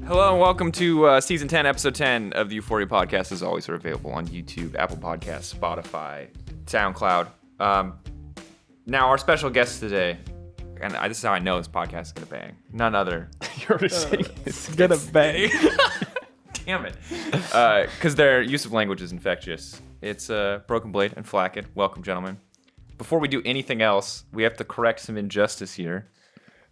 Hello and welcome to Season 10, Episode 10 of the Euphoria Podcast. As always, we're available on YouTube, Apple Podcasts, Spotify, SoundCloud. Now, our special guest today, and this is how I know this podcast is going to bang. None other. You're already saying It's going to bang. Damn it. Because their use of language is infectious. It's BrokenBlade and Flakked. Welcome, gentlemen. Before we do anything else, we have to correct some injustice here.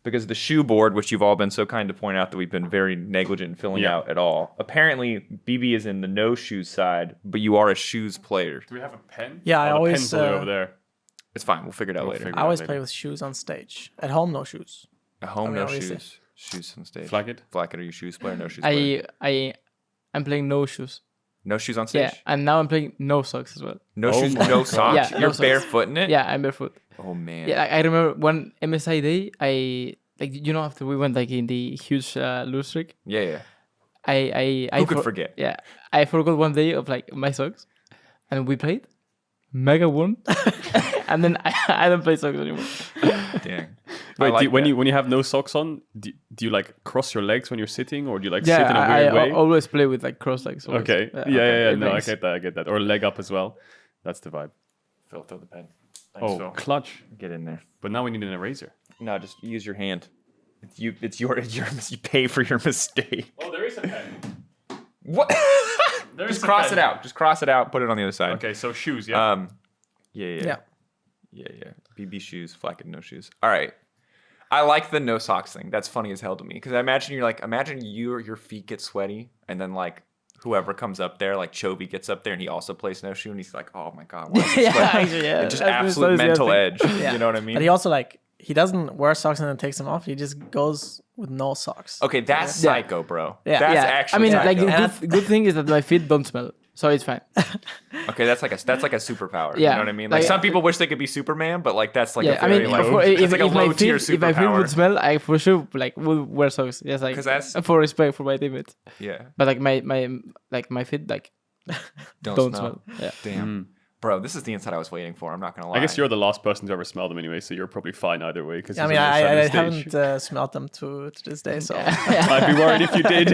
Because the shoe board, which you've all been so kind to point out that we've been very negligent in filling out at all. Apparently, BB is in the no shoes side, but you are a shoes player. Do we have a pen? Yeah, I always... pen's over there. It's fine. We'll figure it out later. I always play with shoes on stage. At home, no shoes. At home, no obviously. shoes. Shoes on stage. Flakked? Flakked, are you shoes player, no shoes player? I'm playing no shoes. No shoes on stage? Yeah, and now I'm playing no socks as well. No shoes, no socks? Yeah, You're no socks. barefoot in it? Yeah, I'm barefoot. Oh, man. Yeah, I remember one MSI day, after we went in the huge lose streak. Yeah. I Who could forget? Yeah, I forgot one day of my socks, and we played. Mega won, and then I don't play socks anymore. Dang. Wait, when you have no socks on, do you cross your legs when you're sitting, or do you sit in a weird way? I always play with cross legs. Always. Okay. Yeah. No, I get that. Or leg up as well. That's the vibe. Phil, throw the pen. Thanks, Phil. Clutch. Get in there. But now we need an eraser. No, just use your hand. It's your you pay for your mistake. Oh, there is a pen. What? Just cross it out. Just cross it out. Put it on the other side. Okay, so shoes, yeah. Yeah. BB shoes, Flakked no shoes. All right. I like the no socks thing. That's funny as hell to me because imagine your feet get sweaty and then whoever comes up there, Chovy gets up there and he also plays no shoe and he's like, oh my god, why is it sweaty? And just absolute mental edge. Yeah. You know what I mean? But he also he doesn't wear socks and then takes them off. He just goes with no socks. Okay, that's psycho, bro. Yeah. That's Yeah, actually psycho. the good thing is that my feet don't smell, so it's fine. Okay, that's like a superpower. Yeah. You know what I mean? Some people wish they could be Superman, but that's a Yeah, I very mean, it's like a low tier if my feet would superpower. smell, I for sure would wear socks. Yes, 'Cause that's- for respect for my teammates. Yeah. But my feet don't smell. Yeah. Damn. Bro, this is the insight I was waiting for. I'm not gonna lie. I guess you're the last person to ever smell them anay, so you're probably fine either way. I mean, I haven't smelled them to this day, so... I'd be worried if you did.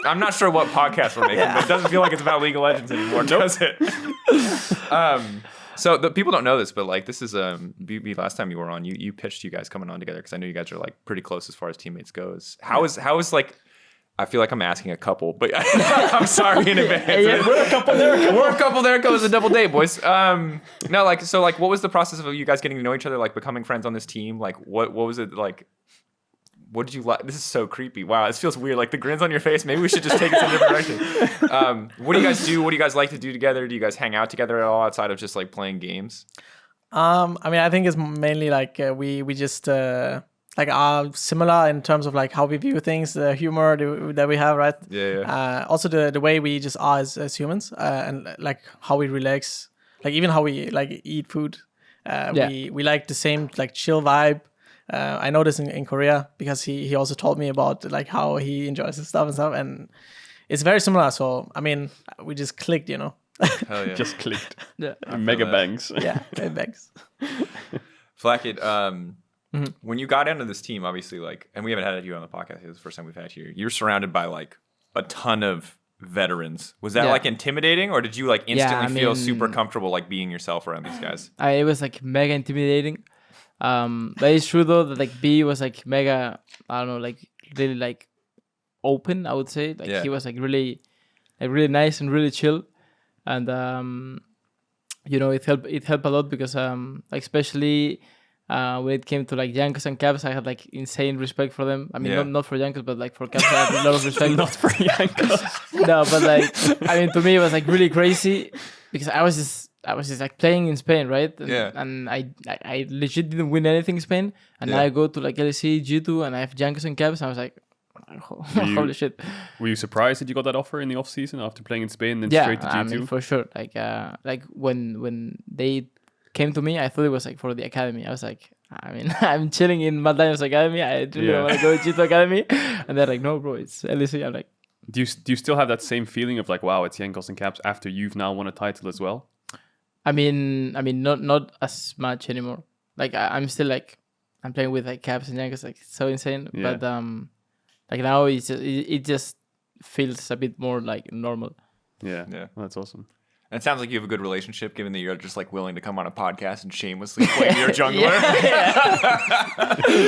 I'm not sure what podcast we're making, but it doesn't feel like it's about League of Legends anymore, does it? So the people don't know this, but this is BB. Last time you were on, you pitched you guys coming on together because I know you guys are pretty close as far as teammates goes. How is I feel like I'm asking a couple, but I'm sorry in advance. We're a couple there. We're a couple there. It was a double date, boys. No, what was the process of you guys getting to know each other? Becoming friends on this team. What was it like? What did you like? This is so creepy. Wow, this feels weird. The grins on your face. Maybe we should just take it in a different direction. What do you guys do? What do you guys like to do together? Do you guys hang out together at all outside of just playing games? I mean, I think it's mainly we just are similar in terms of how we view things, the humor that we have, right? Yeah. Also the way we just are as humans, and how we relax, even how we eat food. We like the same chill vibe. I know this in Korea because he also told me about how he enjoys his stuff, and it's very similar. So I mean, we just clicked, Hell yeah. Just clicked. Yeah. Mega bangs. Yeah, thanks. Flakked, when you got into this team, obviously, and we haven't had you on the podcast. This is the first time we've had you. You're surrounded by a ton of veterans. Was that intimidating, or did you instantly feel super comfortable being yourself around these guys? It was mega intimidating. But it's true though that B was mega, I don't know, really open, I would say. He was really nice and really chill, and it helped a lot because especially when it came to Drakos and Caedrel, I had insane respect for them. I mean, not for Drakos, but for Caedrel, I had a lot of respect. Not for Drakos. No, but I mean, to me, it was really crazy because I was just playing in Spain, right? And I legit didn't win anything in Spain, and now I go to LEC, G2, and I have Drakos and Caedrel, and I was like, holy shit. Were you surprised that you got that offer in the off season after playing in Spain and then straight to G2? I mean, for sure. When they came to me, I thought it was for the academy. I was like, I mean, I'm chilling in Malrang's academy. I really want to go to G2 academy, and they're like, no, bro, it's LEC. I'm like, do you still have that same feeling of wow, it's Drakos and Caedrel after you've now won a title as well? I mean, not as much anymore. I'm still I'm playing with Caps and Drakos, it's so insane. Yeah. But Like now, it just feels a bit more like normal. Yeah. Yeah. Well, that's awesome. And it sounds like you have a good relationship, given that you're just like willing to come on a podcast and shamelessly play your jungler.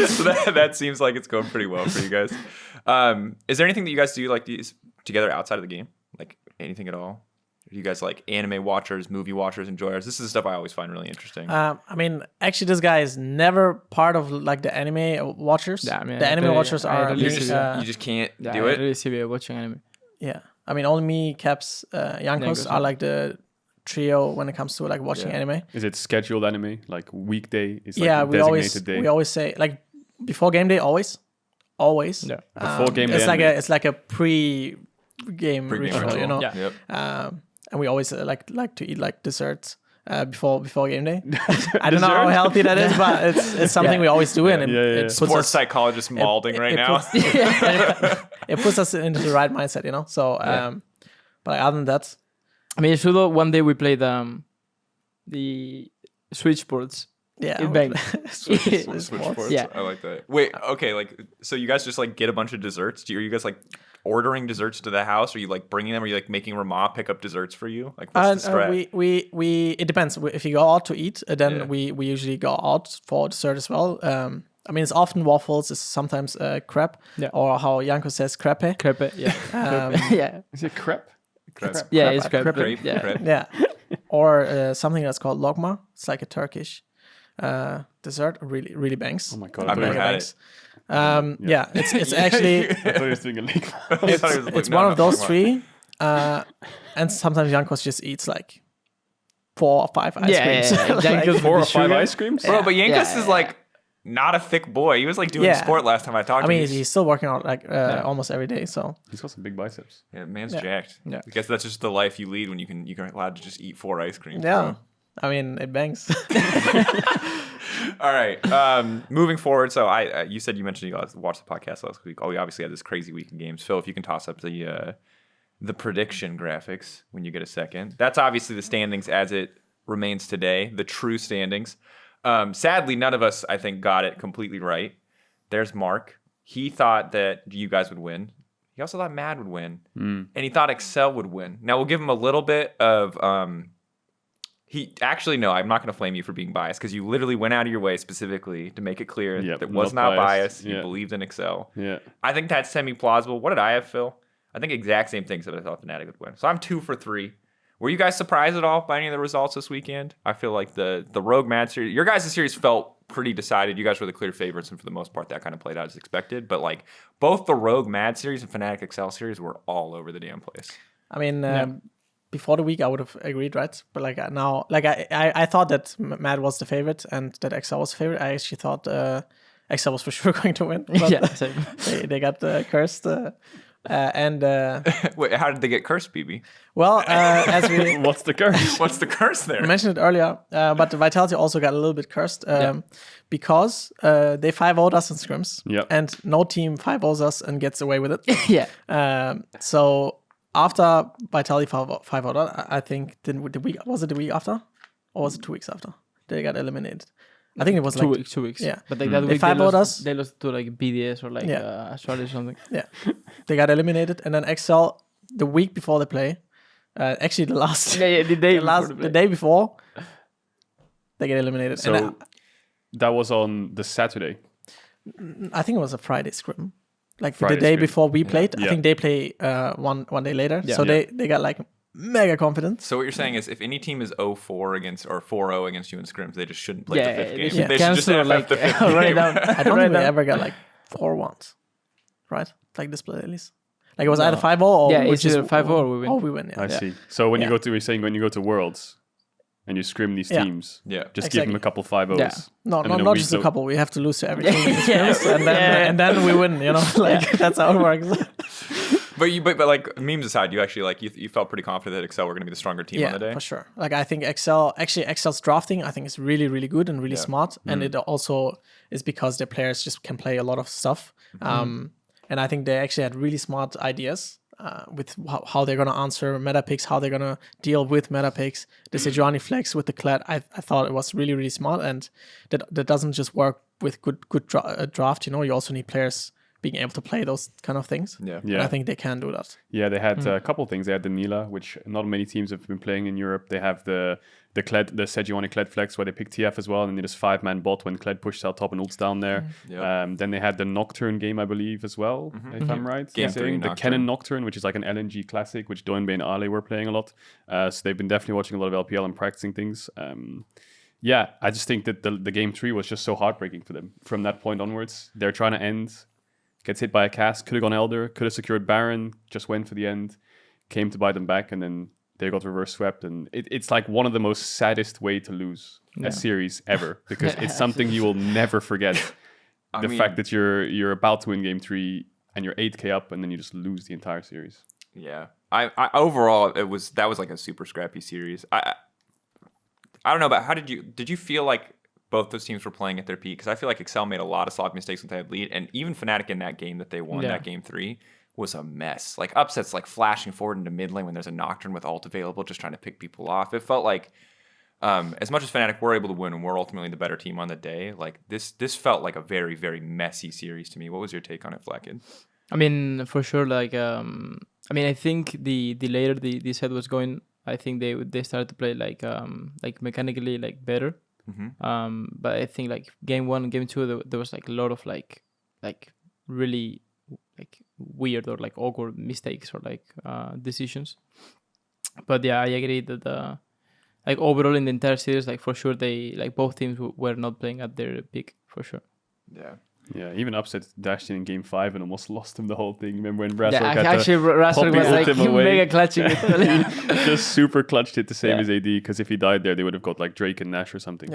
So that seems like it's going pretty well for you guys. Is there anything that you guys do like these together outside of the game? Like anything at all? Are you guys like anime watchers, movie watchers, enjoyers? This is the stuff I always find really interesting. I mean, actually, this guy is never part of like the anime watchers. Yeah, I mean, the anime watchers are. you just can't do it. I really see watching anime. Yeah, I mean, only me, Caps, Jankos are like the trio when it comes to like watching anime. Is it scheduled anime, like weekday? Is like Yeah, a designated day? we always say like before game day, always. Yeah, before game day. It's like a pre-game ritual, you know. Yeah. Yep. And we always like to eat like desserts before game day. I don't know how healthy that is, but it's something we always do, and it puts Sports us, psychologist malding right now. it puts us into the right mindset, you know. So, but other than that, I mean, sure. One day we played the Switch sports. yeah, It banged. Switch sports. Yeah. I like that. Wait, okay, like so you guys just like get a bunch of desserts? Are you guys like ordering desserts to the house? Are you like bringing them? Are you like making Rama pick up desserts for you? Like what's the strat? we it depends. If you go out to eat, then we usually go out for dessert as well. I mean, it's often waffles. It's sometimes crepe, or how Janko says crepe. Crepe, yeah. Yeah. Is it crepe? Crepe. Yeah, it's crepe. Crepe. Yeah. Crepe. Yeah, or something that's called lokma. It's like a Turkish dessert. Really bangs. Oh my god! I've never had it. Yeah, it's actually I thought he was doing a leak. it's one of those three, and sometimes Jankos just eats like 4 or 5 ice creams. Jankos Like, 4 or with 5 sugar. ice creams? Bro, but Yankus Yeah. is like not a thick boy. He was like doing sport last time I talked I to mean, him. he's still working out like almost every day. So He's got some big biceps. Yeah, man's jacked. Yeah. I guess that's just the life you lead when you're allowed to just eat 4 ice creams. yeah, I mean, it bangs. All right. Moving forward, so you said you mentioned you guys watched the podcast last week. Oh, we obviously had this crazy week in games. Phil, if you can toss up the prediction graphics when you get a second. That's obviously the standings as it remains today, the true standings. Sadly, none of us, I think, got it completely right. There's Mark. He thought that you guys would win. He also thought Mad would win. And he thought Excel would win. Now, we'll give him a little bit of... No, I'm not going to flame you for being biased because you literally went out of your way specifically to make it clear that it was not biased. You believed in Excel. Yeah. I think that's semi-plausible. What did I have, Phil? I think exact same things that I thought Fnatic would win. So I'm 2 for 3. Were you guys surprised at all by any of the results this weekend? I feel like the Rogue Mad series, your guys' series felt pretty decided. You guys were the clear favorites, and for the most part, that kind of played out as expected. But like both the Rogue Mad series and Fnatic Excel series were all over the damn place. I mean, before the week, I would have agreed, right? But like now, like I thought that Mad was the favorite and that Excel was the favorite. I actually thought Excel was for sure going to win. But Yeah, same. they got cursed. Wait, how did they get cursed, BB? Well, as we What's the curse? What's the curse there? mentioned it earlier, but the Vitality also got a little bit cursed because they 5-0'd us in scrims, and no team 5-0's us and gets away with it. Yeah. So after Vitality 5-0'd, I think the week was it the week after, or was it 2 weeks after they got eliminated? I think it was 2 weeks. Yeah, But like that They week 5-0'd us. they lost to like BDS or like Australia or something. Yeah, they got eliminated, and then Excel the week before they play, actually the last the day before they get eliminated. So and that was on the Saturday. I think it was a Friday scrim, like Friday the day scrim. before we played. Yeah. I think they play one day later, so they got like mega confident. So what you're saying is if any team is 0-4 against or 4-0 against you in scrims, they just shouldn't play the fifth game. They should just cancel, FF like, the fifth write game. down. I don't think we ever got like 4-1, right? Like this play at least. Like it was either 5-0 or it's either 5-0 or we win. Oh, we win. Yeah. I see. So when you go to, you're saying when you go to Worlds and you scrim these teams, just give them a couple 5-0s. Yeah. No, and then not we just a don't- couple. We have to lose to every team in scrims, and then we win. You know, like that's how it works. But like memes aside, you actually like you felt pretty confident that Excel were going to be the stronger team on the day. For sure. Like I think Excel's drafting, I think is really, really good and really smart. And it also is because their players just can play a lot of stuff. And I think they actually had really smart ideas with how they're going to answer meta picks, how they're going to deal with meta picks. The Sejuani flex with the Clad, I thought it was really, really smart. And that doesn't just work with good draft. You know, you also need players being able to play those kind of things. Yeah. And I think they can do that. Yeah, they had a couple of things. They had the Nila, which not many teams have been playing in Europe. They have the Sejuani Kled flex where they pick TF as well, and they just 5-man bot when Kled pushes out top and ults down there. Then they had the Nocturne game, I believe, as well, if I'm right. Game 3 the Kennen Nocturne, which is like an LNG classic, which Doinbe and Ale were playing a lot. So they've been definitely watching a lot of LPL and practicing things. Yeah, I just think that the game 3 was just so heartbreaking for them. From that point onwards, they're trying to end, gets hit by a cast, could have gone Elder, could have secured Baron, just went for the end, came to buy them back, and then they got reverse swept. And it's like one of the most saddest way to lose a series ever, because it's something you will never forget. The fact that you're about to win game 3 and you're 8k up, and then you just lose the entire series. Yeah, I overall that was like a super scrappy series. I don't know, but how did you feel like both those teams were playing at their peak? Because I feel like Excel made a lot of sloppy mistakes when they had lead, and even Fnatic in that game that they won, that game 3, was a mess. Like upsets, like flashing forward into mid lane when there's a Nocturne with ult available, just trying to pick people off. It felt like, as much as Fnatic were able to win and were ultimately the better team on the day, like this felt like a very, very messy series to me. What was your take on it, Flakked? I mean, for sure, like, I think the later the set was going, I think they started to play like mechanically like better. But I think like game 1 and game 2 there was like a lot of like really like weird or like awkward mistakes or like decisions. But yeah, I agree that like overall in the entire series, like for sure they like both teams were not playing at their peak for sure. Yeah, even Upset dashed in game 5 and almost lost him the whole thing. Remember when Razork had actually Razork was like mega clutching it. Just super clutched it to save his AD, because if he died there, they would have got like Drake and Nash or something.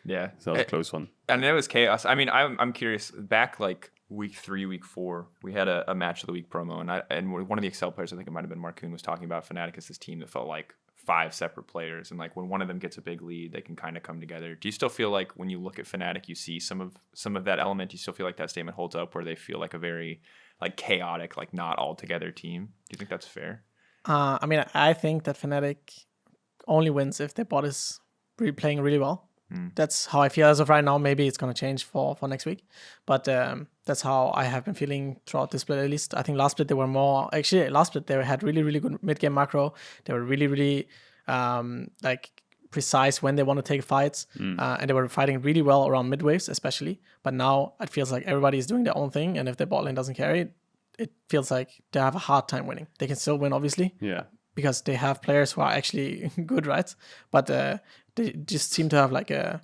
Yeah. So that was a close one. And it was chaos. I mean, I'm curious. Back like week 3, week 4, we had a match of the week promo, and one of the Excel players, I think it might have been Marcoon, was talking about Fnatic as this team that felt like 5 separate players, and like when one of them gets a big lead, they can kind of come together. Do you still feel like when you look at Fnatic, you see some of that element? Do you still feel like that statement holds up, where they feel like a very like chaotic, like not all together team? Do you think that's fair? I mean, I think that Fnatic only wins if their bot is playing really well. That's how I feel as of right now. Maybe it's going to change for next week, but that's how I have been feeling throughout this split. At least I think last split they were more, actually last split they had really, really good mid game macro. They were really, really like precise when they want to take fights, and they were fighting really well around mid waves especially. But now it feels like everybody is doing their own thing, and if their bot lane doesn't carry, it feels like they have a hard time winning. They can still win, obviously, because they have players who are actually good, right? But they just seem to have like a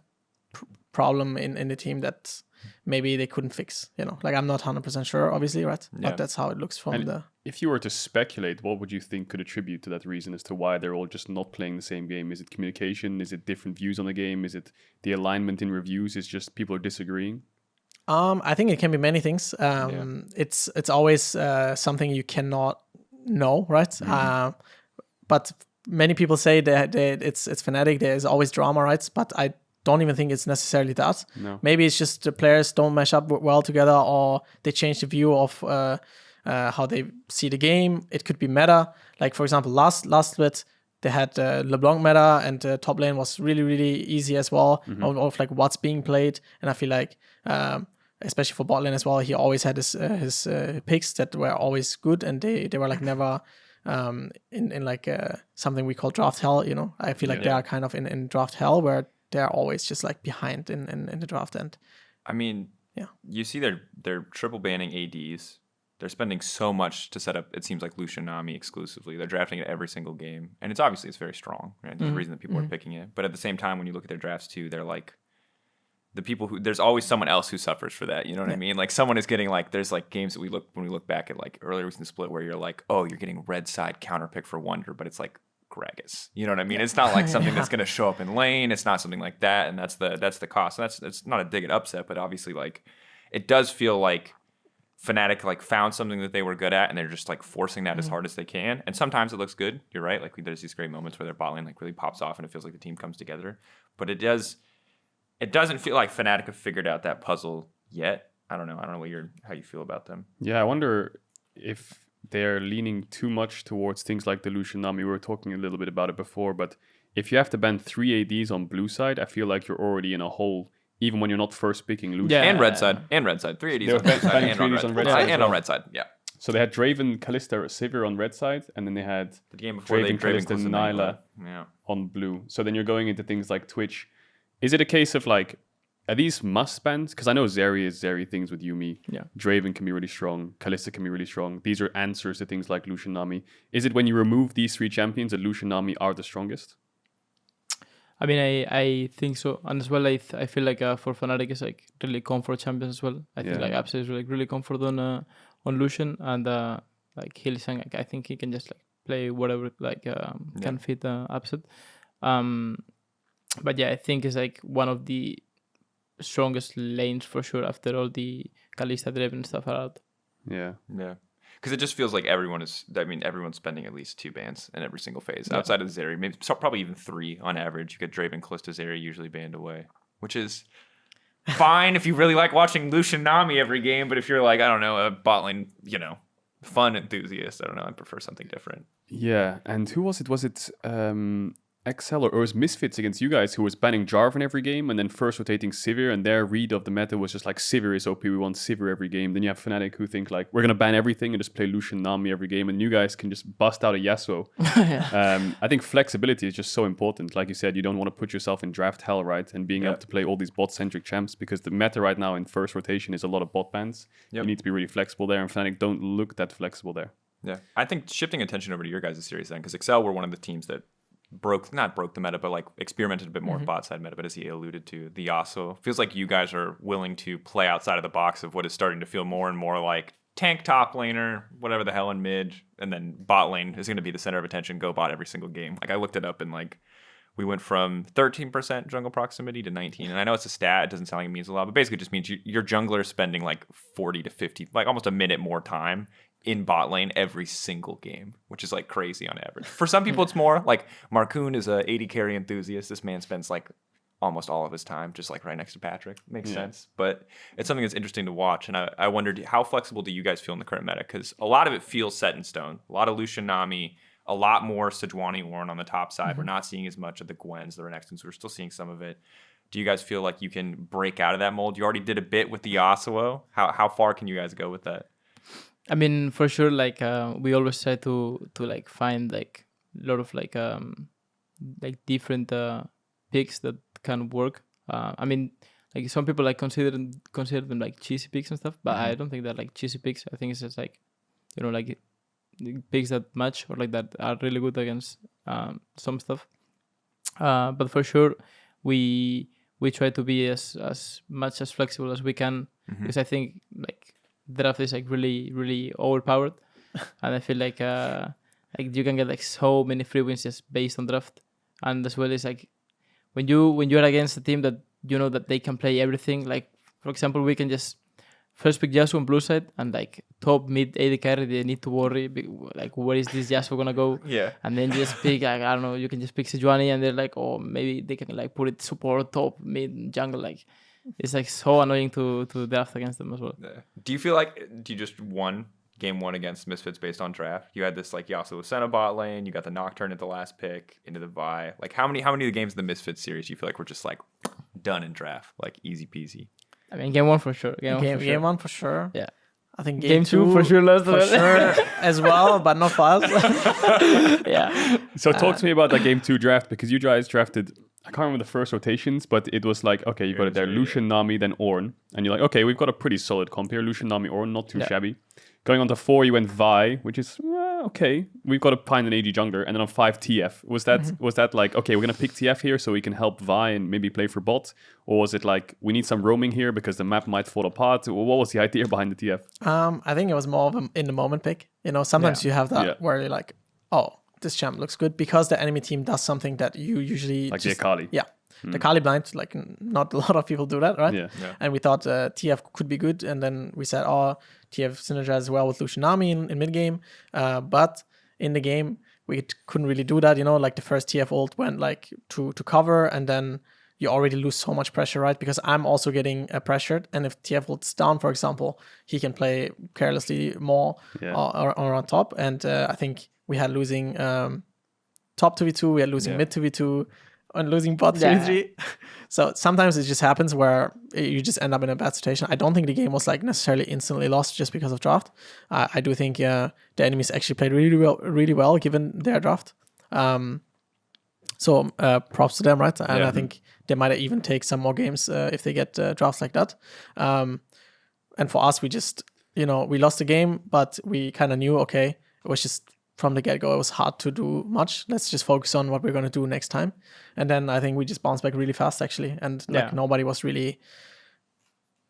problem in the team that maybe they couldn't fix. Like I'm not 100% sure, obviously, right? But that's how it looks from the. If you were to speculate, what would you think could attribute to that reason as to why they're all just not playing the same game? Is it communication? Is it different views on the game? Is it the alignment in reviews? Is just people are disagreeing? I think it can be many things. It's always something you cannot know, right? But many people say that it's Fnatic. There's always drama, right? But I don't even think it's necessarily that. No. Maybe it's just the players don't mesh up well together, or they change the view of how they see the game. It could be meta. Like for example, last split they had LeBlanc meta, and top lane was really, really easy as well, of like what's being played. And I feel like especially for bot lane as well, he always had his picks that were always good, and they were like never in like something we call draft hell. I feel like they are kind of in draft hell, where they're always just like behind in the draft end. I mean, you see they're triple banning ADs. They're spending so much to set up, it seems like, Lucian Nami exclusively. They're drafting it every single game, and it's very strong, right? There's a reason that people are picking it. But at the same time, when you look at their drafts too, they're like the people who, there's always someone else who suffers for that. You know what I mean? Like someone is getting like, there's like games that when we look back at like earlier recent split where you're like, oh, you're getting red side counter pick for Wonder, but it's like Gragas. You know what I mean? It's not like something that's going to show up in lane. It's not something like that, and that's the cost. And that's not a dig at Upset, but obviously like it does feel like Fnatic like found something that they were good at, and they're just like forcing that as hard as they can. And sometimes it looks good. You're right. Like there's these great moments where their bot lane like really pops off, and it feels like the team comes together. But it doesn't feel like Fnatic have figured out that puzzle yet. I don't know how you feel about them. Yeah, I wonder if they're leaning too much towards things like the Lucian Nami. We were talking a little bit about it before, but if you have to ban 3 ADs on blue side, I feel like you're already in a hole even when you're not first picking Lucian. Yeah. And red side. 380s They were on red side. banning And on 380s red on red side. side as And on well. red side, yeah. So they had Draven, Kalista, Sivir on red side, and then they had The game before they Draven, Kalista, Nyla Yeah. on blue. So then you're going into things like Twitch. Is it a case of like, are these must bans? Because I know Zeri is Zeri things with Yuumi. Yeah. Draven can be really strong. Kalista can be really strong. These are answers to things like Lucian Nami. Is it when you remove these 3 champions that Lucian Nami are the strongest? I mean, I think so, and as well, I feel like for Fnatic is like really comfort champions as well. I think like Absa is like really comfort on Lucian, and like Hylissang, like, I think he can just like play whatever like can fit Absa. But yeah, I think it's like one of the strongest lanes for sure after all the Kalista Draven stuff are out. Yeah. Yeah. Because it just feels like everyone's spending at least 2 bans in every single phase. Outside of Zeri, maybe probably even 3 on average. You get Draven, Kalista, Zeri usually banned away, which is fine if you really like watching Lucian Nami every game. But if you're like, I don't know, a bot lane, fun enthusiast, I don't know, I prefer something different. Yeah. And who was it? Was it XL or it was Misfits against you guys who was banning Jarvan every game and then first rotating Sivir, and their read of the meta was just like Sivir is OP, we want Sivir every game. Then you have Fnatic who think like we're gonna ban everything and just play Lucian Nami every game, and you guys can just bust out a Yasuo. I think flexibility is just so important. Like you said, you don't want to put yourself in draft hell, right? And being able to play all these bot-centric champs, because the meta right now in first rotation is a lot of bot bans. You need to be really flexible there, and Fnatic don't look that flexible there. Yeah, I think shifting attention over to your guys' series then, because Excel were one of the teams that not broke the meta, but like experimented a bit more with bot side meta. But as he alluded to, the Yasuo feels like you guys are willing to play outside of the box of what is starting to feel more and more like tank top laner, whatever the hell in mid, and then bot lane is going to be the center of attention. Go bot every single game. Like I looked it up and like we went from 13% jungle proximity to 19. And I know it's a stat; it doesn't sound like it means a lot, but basically it just means your jungler is spending like 40 to 50, like almost a minute more time in bot lane every single game, which is like crazy on average. For some people, it's more. Like Marcoon is a 80 carry enthusiast. This man spends like almost all of his time just like right next to Patrick. Makes sense. But it's something that's interesting to watch. And I wondered, how flexible do you guys feel in the current meta? Because a lot of it feels set in stone. A lot of Lucian Nami, a lot more Sejuani Ornn on the top side. We're not seeing as much of the Gwens, the Renekton's. We're still seeing some of it. Do you guys feel like you can break out of that mold? You already did a bit with the Yasuo. How far can you guys go with that? I mean, for sure, like we always try to like find like a lot of like different picks that can work. I mean, like some people like consider them like cheesy picks and stuff, but I don't think they're like cheesy picks. I think it's just like like picks that match or like that are really good against some stuff. But for sure, we try to be as much as flexible as we can, because I think like draft is like really overpowered, and I feel like you can get like so many free wins just based on draft. And as well as like when you're against a team that that they can play everything, like for example we can just first pick Yasuo on blue side, and like top mid AD carry they need to worry like where is this Yasuo gonna go, and then just pick like, I don't know, you can just pick Sejuani and they're like, oh, maybe they can like put it support top mid jungle. Like it's like so annoying to draft against them as well. Do you feel like you just won game 1 against Misfits based on draft? You had this like Yasuo Senna bot lane, you got the Nocturne at the last pick into the Vi. Like how many of the games of the Misfits series do you feel like were just like done in draft, like easy peasy? I mean, game 1 for sure. Game 1 for sure. Yeah. I think game 2 for sure. For sure as well, but not fast. Yeah. So talk to me about that game 2 draft, because you guys drafted, I can't remember the first rotations, but it was like, okay, you got it there, Lucian, Nami, then Ornn. And you're like, okay, we've got a pretty solid comp here. Lucian, Nami, Ornn, not too shabby. Going on to 4, you went Vi, which is, okay, we've got to find an AD jungler. And then on 5, TF. Was that like, okay, we're going to pick TF here so we can help Vi and maybe play for bot? Or was it like, we need some roaming here because the map might fall apart? What was the idea behind the TF? I think it was more of an in-the-moment pick. Sometimes you have that where you're like, oh, this champ looks good because the enemy team does something that you usually... Like the Akali. Yeah. The Kali blind, like not a lot of people do that, right? Yeah. And we thought TF could be good, and then we said, oh, TF synergizes well with Lucian Nami in mid game, but in the game we couldn't really do that. Like the first TF ult went like to cover, and then you already lose so much pressure, right? Because I'm also getting pressured, and if TF ult's down, for example, he can play carelessly more or on top, and I think we had losing top 2v2, we had losing mid 2v2. on losing bot 3-3. So sometimes it just happens where you just end up in a bad situation. I don't think the game was like necessarily instantly lost just because of draft. I do think the enemies actually played really well given their draft. So props to them, right? And I think they might even take some more games if they get drafts like that. And for us, we just, we lost the game, but we kind of knew, okay, it was just from the get-go, it was hard to do much. Let's just focus on what we're going to do next time. And then I think we just bounced back really fast, actually. And nobody was really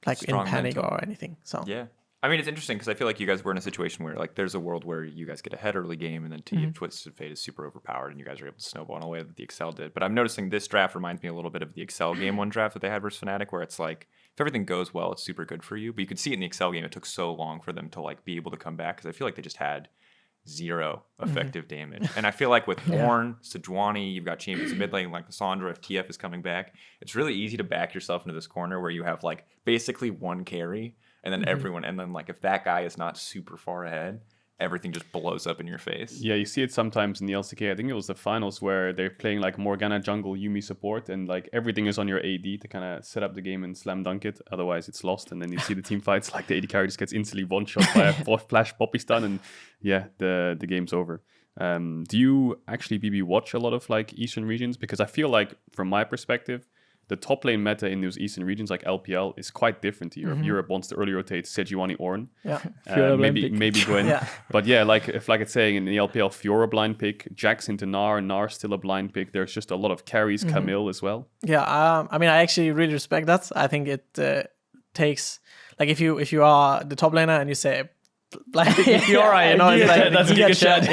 like strong in panic or anything. So yeah. I mean, it's interesting because I feel like you guys were in a situation where like there's a world where you guys get ahead early game and then Team Twisted Fate is super overpowered and you guys are able to snowball in a way that the Excel did. But I'm noticing this draft reminds me a little bit of the Excel game 1 draft that they had versus Fnatic, where it's like if everything goes well, it's super good for you. But you could see it in the Excel game, it took so long for them to like be able to come back because I feel like they just had 0 effective damage. And I feel like with Ornn, Sejuani, you've got champions in mid lane like Cassandra, if TF is coming back, it's really easy to back yourself into this corner where you have like basically 1 carry and then everyone, and then like if that guy is not super far ahead, everything just blows up in your face. Yeah, you see it sometimes in the LCK. I think it was the finals where they're playing like Morgana jungle, Yumi support, and like everything is on your AD to kind of set up the game and slam dunk it. Otherwise, it's lost. And then you see the team fights, like the AD carry just gets instantly one shot by a flash poppy stun, and the game's over. Do you actually BB watch a lot of like Eastern regions? Because I feel like from my perspective, the top lane meta in those Eastern regions, like LPL, is quite different to Europe. Europe wants to early rotate Sejuani, Ornn. Maybe Gwen. But yeah, like if like it's saying in the LPL, Fiora blind pick, Jax into Gnar still a blind pick. There's just a lot of carries, Camille as well. Yeah, I mean, I actually really respect that. I think it takes, like if you are the top laner and you say, like Fiora, it's like that's a good shot.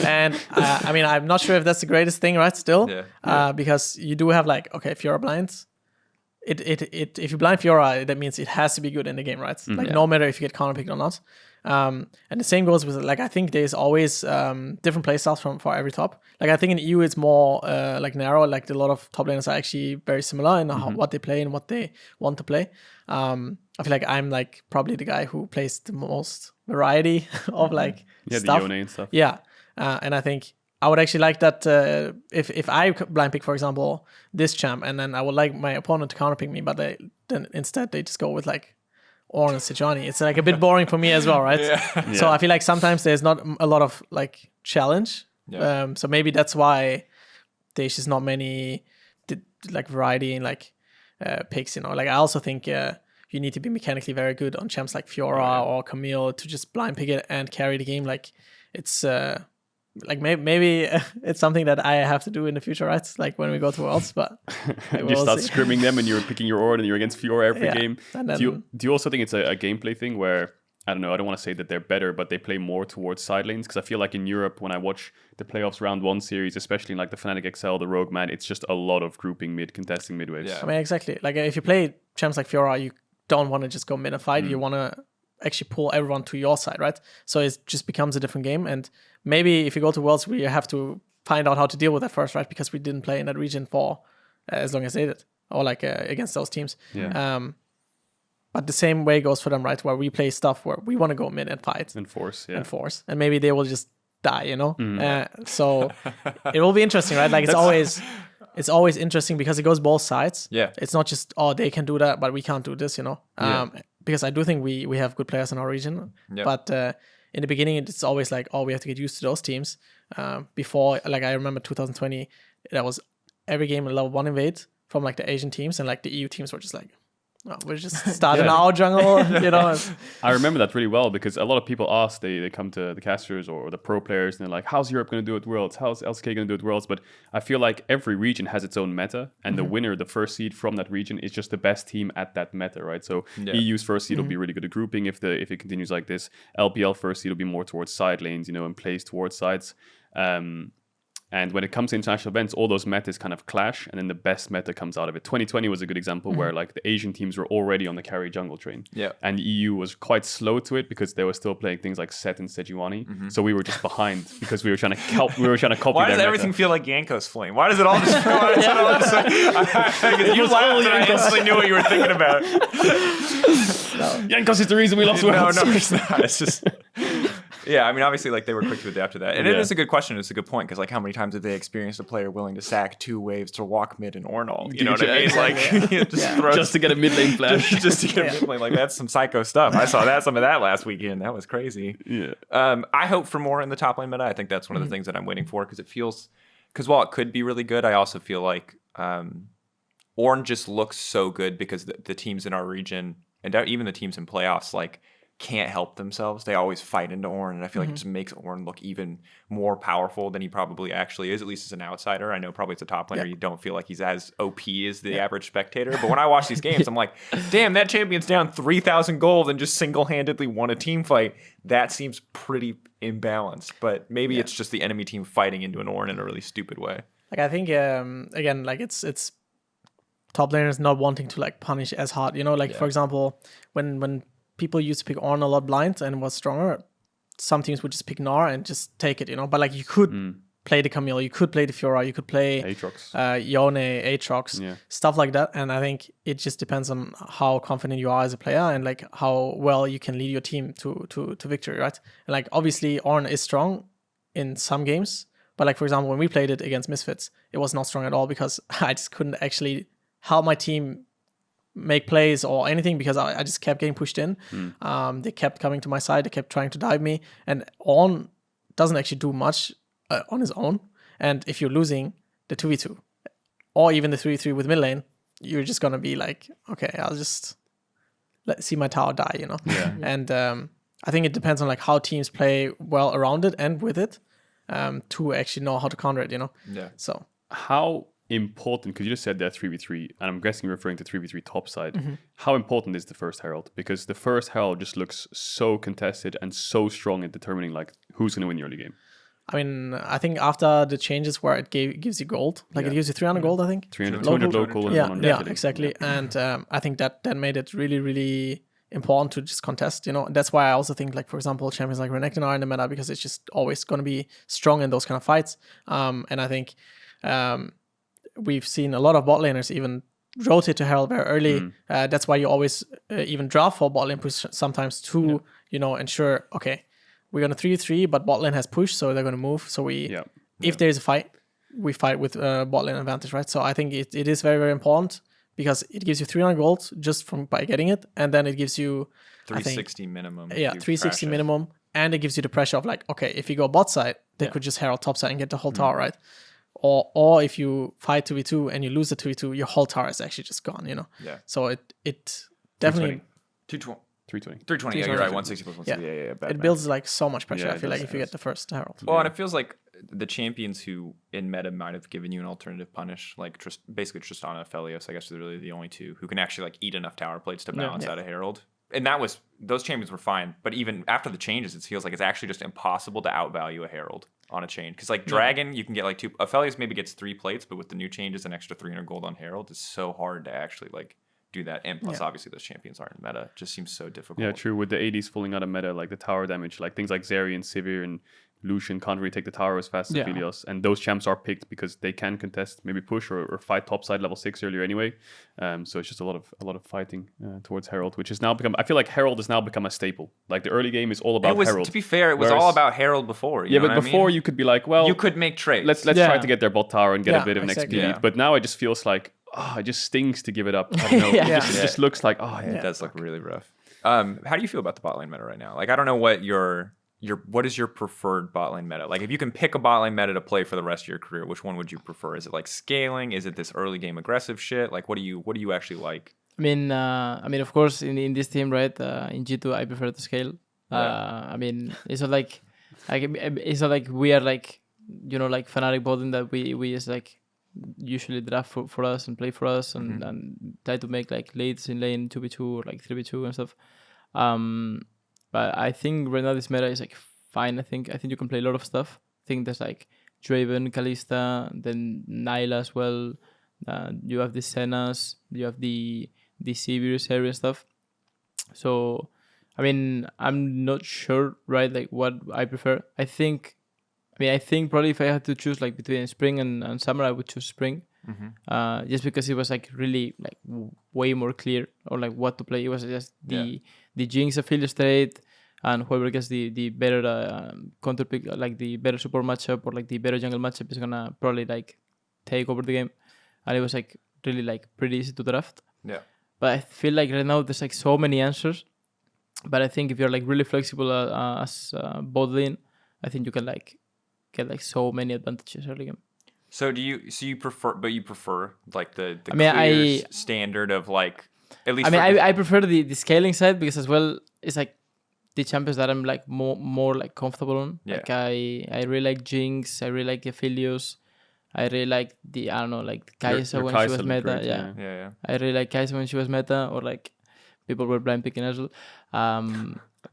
And I mean, I'm not sure if that's the greatest thing, right? Still, because you do have like, okay, Fiora blinds. If you blind Fiora, that means it has to be good in the game, right? Like no matter if you get counterpicked or not. And the same goes with like I think there's always different playstyles for every top. Like I think in EU it's more like narrow. Like a lot of top laners are actually very similar in what they play and what they want to play. I feel like I'm like probably the guy who plays the most variety of like stuff. The Yone and stuff. Yeah, and I think I would actually like that if I blind pick, for example, this champ, and then I would like my opponent to counterpick me, but then instead they just go with like Ornn and Sejuani. It's like a bit boring for me as well, right? So I feel like sometimes there's not a lot of like challenge. So maybe that's why there's just not many like variety in like picks. Like I also think you need to be mechanically very good on champs like Fiora or Camille to just blind pick it and carry the game. Like it's like maybe it's something that I have to do in the future, right? Like when we go to Worlds, but you start scrimming them and you're picking your Ornn and you're against Fiora every game. Then, do you also think it's a gameplay thing where, I don't know, I don't want to say that they're better, but they play more towards side lanes? Because I feel like in Europe, when I watch the playoffs round 1 series, especially in like the Fnatic XL, the Rogue Man, it's just a lot of grouping mid, contesting mid waves. I mean, exactly. Like if you play champs like Fiora, you don't want to just go mid and fight. You want to actually pull everyone to your side, right? So it just becomes a different game. And maybe if you go to Worlds, we have to find out how to deal with that first, right? Because we didn't play in that region for as long as they did, or like against those teams. But the same way goes for them, right? Where we play stuff where we want to go mid and fight. And force. And maybe they will just die, So it will be interesting, right? Like it's always interesting because it goes both sides. It's not just, they can do that, but we can't do this, Because I do think we have good players in our region. But in the beginning, it's always like, we have to get used to those teams. Before, like I remember 2020, that was every game a level 1 invade from like the Asian teams, and like the EU teams were just like, we're just starting our jungle, I remember that really well because a lot of people ask, they come to the casters or the pro players and they're like, how's Europe going to do at Worlds? How's LCK going to do at Worlds? But I feel like every region has its own meta, and the winner, the first seed from that region, is just the best team at that meta, right? So EU's first seed will be really good at grouping if it continues like this. LPL first seed will be more towards side lanes, and plays towards sides. And when it comes to international events, all those metas kind of clash, and then the best meta comes out of it. 2020 was a good example where like the Asian teams were already on the carry jungle train. And the EU was quite slow to it because they were still playing things like Set and Sejuani. So we were just behind because we were trying to copy Why does everything feel like Yanko's flame? Why does it all just you laughed and I instantly knew what you were thinking about. Yankos is the reason we lost Worlds. No, it's not. It's just Yeah, I mean, obviously, like they were quick to adapt to that, and it Yeah. is a good question. It's a good point because, like, how many times have they experienced a player willing to sack 2 waves to walk mid and Ornn? You know what I mean? exactly, Like, just throw Just to get a mid lane flash. just to get a mid lane. Like that's some psycho stuff. I saw some of that last weekend. That was crazy. Yeah. I hope for more in the top lane meta. I think that's one of the things that I'm waiting for because while it could be really good, I also feel like Ornn just looks so good because the teams in our region and even the teams in playoffs like can't help themselves. They always fight into Ornn, and I feel like it just makes Ornn look even more powerful than he probably actually is, at least as an outsider. I know probably as a top laner, you don't feel like he's as OP as the average spectator, but when I watch these games, I'm like, damn, that champion's down 3,000 gold and just single-handedly won a team fight. That seems pretty imbalanced, but maybe it's just the enemy team fighting into an Ornn in a really stupid way. Like I think again, like it's top laners not wanting to like punish as hard, you know, like for example, when people used to pick Ornn a lot blind and was stronger, some teams would just pick Gnar and just take it, you know. But like you could play the Camille, you could play the Fiora, you could play Yone, Aatrox, stuff like that. And I think it just depends on how confident you are as a player and like how well you can lead your team to victory, right? And like obviously Ornn is strong in some games, but like for example when we played it against Misfits, it was not strong at all because I just couldn't actually help my team make plays or anything because I just kept getting pushed in. They kept coming to my side. They kept trying to dive me. And Ornn doesn't actually do much on his own. And if you're losing the 2v2 or even the 3v3 with mid lane, you're just going to be like, okay, I'll just see my tower die, you know? Yeah. And I think it depends on like how teams play well around it and with it to actually know how to counter it, you know? Yeah. So how important, because you just said that 3v3, and I'm guessing you're referring to 3v3 top side. How important is the first Herald? Because the first Herald just looks so contested and so strong in determining like who's going to win the early game. I mean, I think after the changes where it gives you gold, like it gives you 300 gold, I think. 200 local and 100 yeah, exactly. And I think that made it really, really important to just contest, you know. That's why I also think, like, for example, champions like Renekton are in the meta because it's just always going to be strong in those kind of fights. And I think we've seen a lot of bot laners even rotate to Herald very early. That's why you always even draft for bot lane push sometimes to, you know, ensure, okay, we're going to 3-3, but bot lane has push, so they're going to move. So if there's a fight, we fight with bot lane advantage, right? So I think it is very, very important because it gives you 300 gold just by getting it, and then it gives you 360 minimum. Yeah, 360 minimum, and it gives you the pressure of like, okay, if you go bot side, they could just Herald top side and get the whole tower, right? Or if you fight 2v2 and you lose the 2v2, your whole tower is actually just gone, you know? Yeah. So it definitely... 320. Yeah, you're right. 160 plus 160. Yeah. Bad it math. builds like so much pressure, Yeah, I feel like, if you get the first Herald. Well, and it feels like the champions who in meta might have given you an alternative punish, like basically Tristana and Aphelios, I guess are really the only two who can actually like eat enough tower plates to balance out a Herald. And those champions were fine, but even after the changes, it feels like it's actually just impossible to outvalue a Herald on a chain. Because like Dragon, you can get like 2. Aphelios maybe gets 3 plates, but with the new changes, an extra 300 gold on Herald is so hard to actually like do that. And plus, obviously, those champions aren't in meta. It just seems so difficult. Yeah, true. With the 80s falling out of meta, like the tower damage, like things like Zeri and Sivir and Lucian can't really take the tower as fast as Aphelios. And those champs are picked because they can contest, maybe push or fight topside level 6 earlier anyway. So it's just a lot of fighting towards Herald, which has now become, I feel like Herald has now become a staple. Like the early game is all about Herald. To be fair, it was all about Herald before. You know but before you could be like, well, you could make trades. Let's try to get their bot tower and get a bit of an XP lead. Yeah. But now it just feels like, it just stings to give it up. I don't know. It just looks like, it does look really rough. How do you feel about the bot lane meta right now? Like, I don't know what what is your preferred bot lane meta? Like, if you can pick a bot lane meta to play for the rest of your career, which one would you prefer? Is it like scaling? Is it this early game aggressive shit? Like, what do you actually like? I mean, of course, in this team, right? In G2, I prefer to scale. I mean, it's not like we are like, you know, like fanatic bottom that we just like usually draft for us and play for us and try to make like leads in lane 2v2 or like 3v2 and stuff. But I think right now this meta is like fine. I think you can play a lot of stuff. I think there's like Draven, Kalista, then Nyla as well. You have the Sennas, you have the Sivir area stuff. So, I mean, I'm not sure, right? Like what I prefer. I think probably if I had to choose like between spring and summer, I would choose spring. Just because it was like really like way more clear or like what to play. It was just the Jinx affiliate state, and whoever gets the better counter pick, like the better support matchup or like the better jungle matchup is gonna probably like take over the game. And it was like really like pretty easy to draft. Yeah. But I feel like right now there's like so many answers. But I think if you're like really flexible as bot lane, I think you can like get like so many advantages early game. So you prefer like the I mean, clear standard of like at least. I mean, I prefer the scaling side because as well it's like the champions that I'm like more like comfortable on. Yeah. Like I really like Jinx. I really like Aphelios. I really like like Kai'Sa when she was meta. Great, Yeah. I really like Kai'Sa when she was meta, or like people were blind picking as well.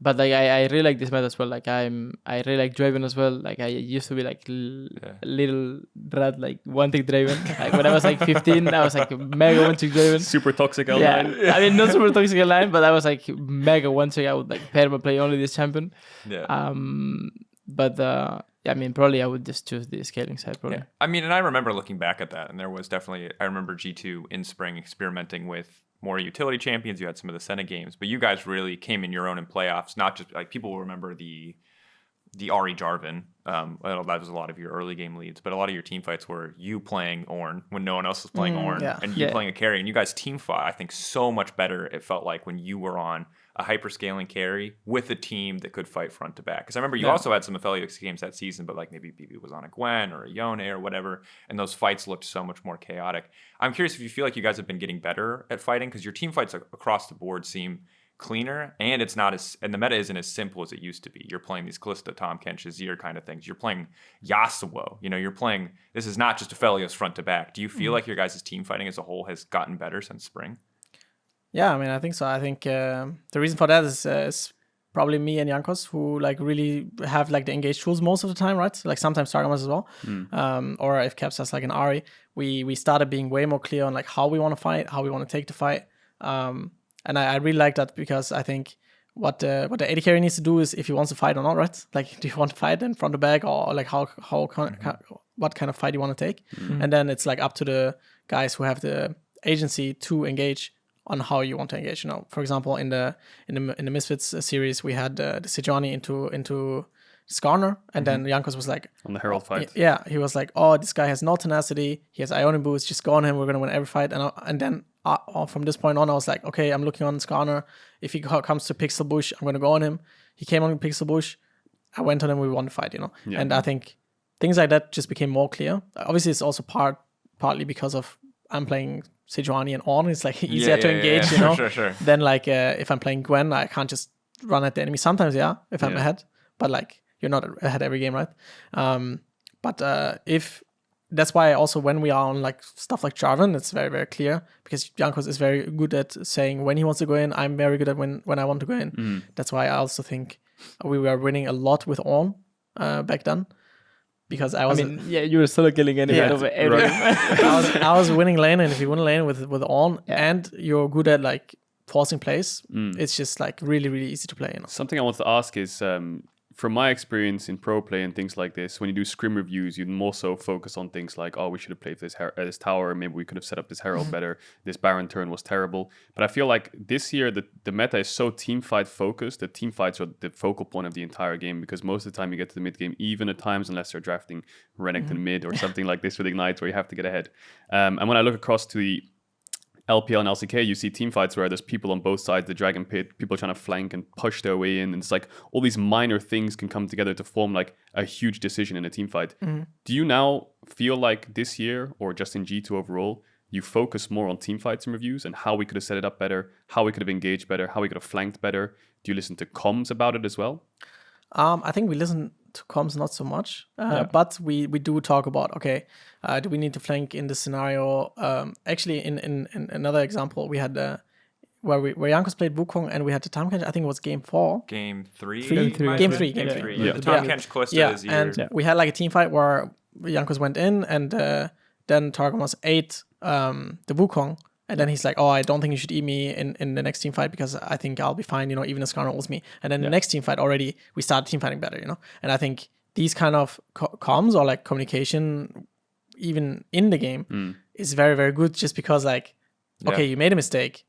But like I really like this meta as well. Like I really like Draven as well. Like I used to be like little rat, like one tick Draven. Like when I was like 15, I was like mega one tick Draven. Super toxic L9. Yeah, I mean not super toxic line, but I was like mega one tick. I would like perma play only this champion. Yeah. But I mean, probably I would just choose the scaling side. Probably. Yeah. I mean, and I remember looking back at that, and there was definitely. I remember G2 in spring experimenting with more utility champions. You had some of the Senate games, but you guys really came in your own in playoffs. Not just like people will remember the Ahri Jarvan. That was a lot of your early game leads, but a lot of your team fights were you playing Ornn when no one else was playing Ornn, and you playing a carry, and you guys team fought. I think so much better. It felt like when you were on a hyperscaling carry with a team that could fight front to back. Because I remember you also had some affiliate games that season, but like maybe BB was on a Gwen or a Yone or whatever, and those fights looked so much more chaotic. I'm curious if you feel like you guys have been getting better at fighting, because your team fights across the board seem cleaner, and it's not as, and the meta isn't as simple as it used to be. You're playing these Kalista, Tahm Kench, Azir kind of things. You're playing Yasuo. You're playing, this is not just Aphelios front to back. Do you feel like your guys' team fighting as a whole has gotten better since spring? Yeah, I mean, I think so. I think the reason for that is probably me and Jankos, who like really have like the engaged tools most of the time, right? Like sometimes Stargamers as well. Or if Caps has like an Ahri, we started being way more clear on like how we want to fight, how we want to take the fight. And I really like that, because I think what the AD carry needs to do is if he wants to fight or not, right? Like, do you want to fight in front to back, or like what kind of fight you want to take? And then it's like up to the guys who have the agency to engage on how you want to engage. For example, in the Misfits series, we had the Sejuani into Skarner, and then Jankos was like on the Herald fight. Yeah, he was like, "Oh, this guy has no tenacity. He has Ionic boost. Just go on him. We're gonna win every fight." And then from this point on, I was like, "Okay, I'm looking on Skarner. If he comes to Pixel Bush, I'm gonna go on him." He came on Pixel Bush. I went on him. We won the fight. Yeah. And I think things like that just became more clear. Obviously, it's also partly because of I'm playing Sejuani and Ornn. It's like easier to engage, Sure. Then like if I'm playing Gwen, I can't just run at the enemy. Sometimes, if I'm ahead, but like you're not ahead every game, right? But if that's why also when we are on like stuff like Jarvan, it's very, very clear, because Jankos is very good at saying when he wants to go in. I'm very good at when I want to go in. That's why I also think we were winning a lot with Ornn back then. Because I mean, you were solo killing anyway over every. I was winning lane, and if you win lane with Ornn, and you're good at like forcing plays, it's just like really, really easy to play. Something I want to ask is, from my experience in pro play and things like this, when you do scrim reviews, you more so focus on things like, oh, we should have played this tower, maybe we could have set up this Herald better, this Baron turn was terrible. But I feel like this year the meta is so team fight focused that team fights are the focal point of the entire game, because most of the time you get to the mid game, even at times, unless they're drafting Renekton mid or something like this with Ignite where you have to get ahead. And when I look across to the LPL and LCK, you see team fights where there's people on both sides, the Dragon Pit, people trying to flank and push their way in. And it's like all these minor things can come together to form like a huge decision in a team fight. Do you now feel like this year, or just in G2 overall, you focus more on team fights and reviews and how we could have set it up better, how we could have engaged better, how we could have flanked better? Do you listen to comms about it as well? I think we listen to comms not so much, but we do talk about, okay, do we need to flank in this scenario? Actually, in another example, we had where Jankos played Wukong and we had the Tahm Kench. I think it was game 4. Game 3? Game three. Yeah. The Tahm Kench Kalista is and we had like a team fight where Jankos went in, and then Targamas ate the Wukong. And then he's like, oh, I don't think you should eat me in the next team fight, because I think I'll be fine, even if Skarner ults me. And then the next team fight already, we started team fighting better, And I think these kind of comms or like communication, even in the game, is very, very good, just because like, okay, you made a mistake,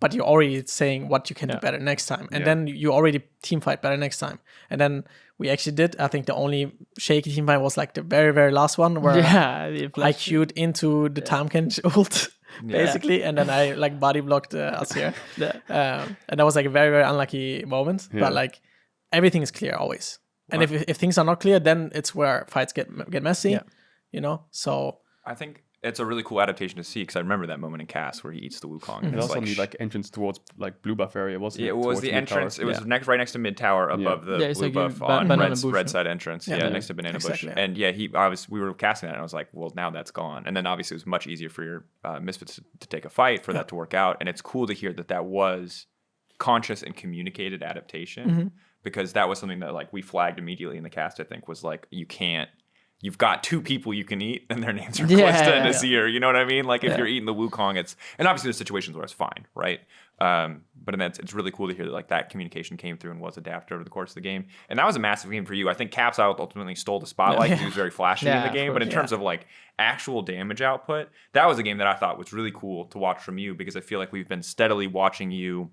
but you're already saying what you can do better next time. And then you already team fight better next time. And then we actually did. I think the only shaky team fight was like the very, very last one where I queued into the Tamken ult, basically. And then I like body blocked us here. And that was like a very, very unlucky moment. But like everything is clear always. And if things are not clear, then it's where fights get messy, you know? So I think it's a really cool adaptation to see because I remember that moment in Cass where he eats the Wukong. And also the like entrance towards like blue buff area, wasn't it? Yeah, it was the entrance. It was right next to mid tower above the blue like buff on red side entrance. Yeah, next to banana bush. exactly. And we were casting that, and I was like, well, now that's gone. And then obviously it was much easier for your misfits to take a fight for that to work out. And it's cool to hear that was conscious and communicated adaptation because that was something that like we flagged immediately in the cast. I think was like you've got two people you can eat, and their names are Callista and Azir. You know what I mean? Like, if you're eating the Wukong, and obviously there's situations where it's fine, right? But it's really cool to hear that, like, that communication came through and was adapted over the course of the game. And that was a massive game for you. I think Caps ultimately stole the spotlight because he was very flashy in the game. But in terms of, like, actual damage output, that was a game that I thought was really cool to watch from you because I feel like we've been steadily watching you.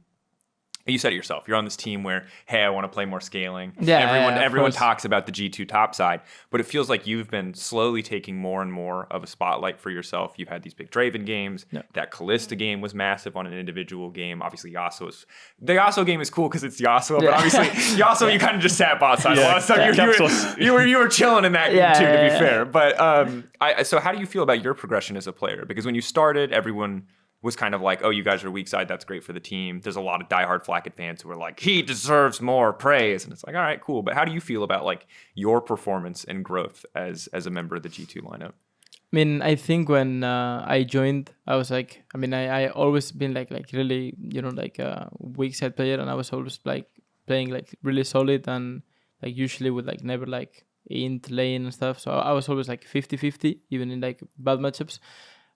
You said it yourself. You're on this team where, hey, I want to play more scaling. Everyone talks about the G2 top side, but it feels like you've been slowly taking more and more of a spotlight for yourself. You've had these big Draven games. That Callista game was massive on an individual game. Obviously, the Yasuo game is cool because it's Yasuo, but obviously Yasuo, you kind of just sat bot side a lot of stuff. You were chilling in that game too, to be fair. But so how do you feel about your progression as a player? Because when you started, everyone was kind of like, oh, you guys are weak side, that's great for the team. There's a lot of diehard Flakked fans who are like, he deserves more praise. And it's like, all right, cool. But how do you feel about like your performance and growth as a member of the G2 lineup? I mean, I think when I joined, I was like, I mean, I always been like really, you know, like a weak side player, and I was always like playing like really solid and like usually with like never like int lane and stuff. So I was always like 50-50, even in like bad matchups.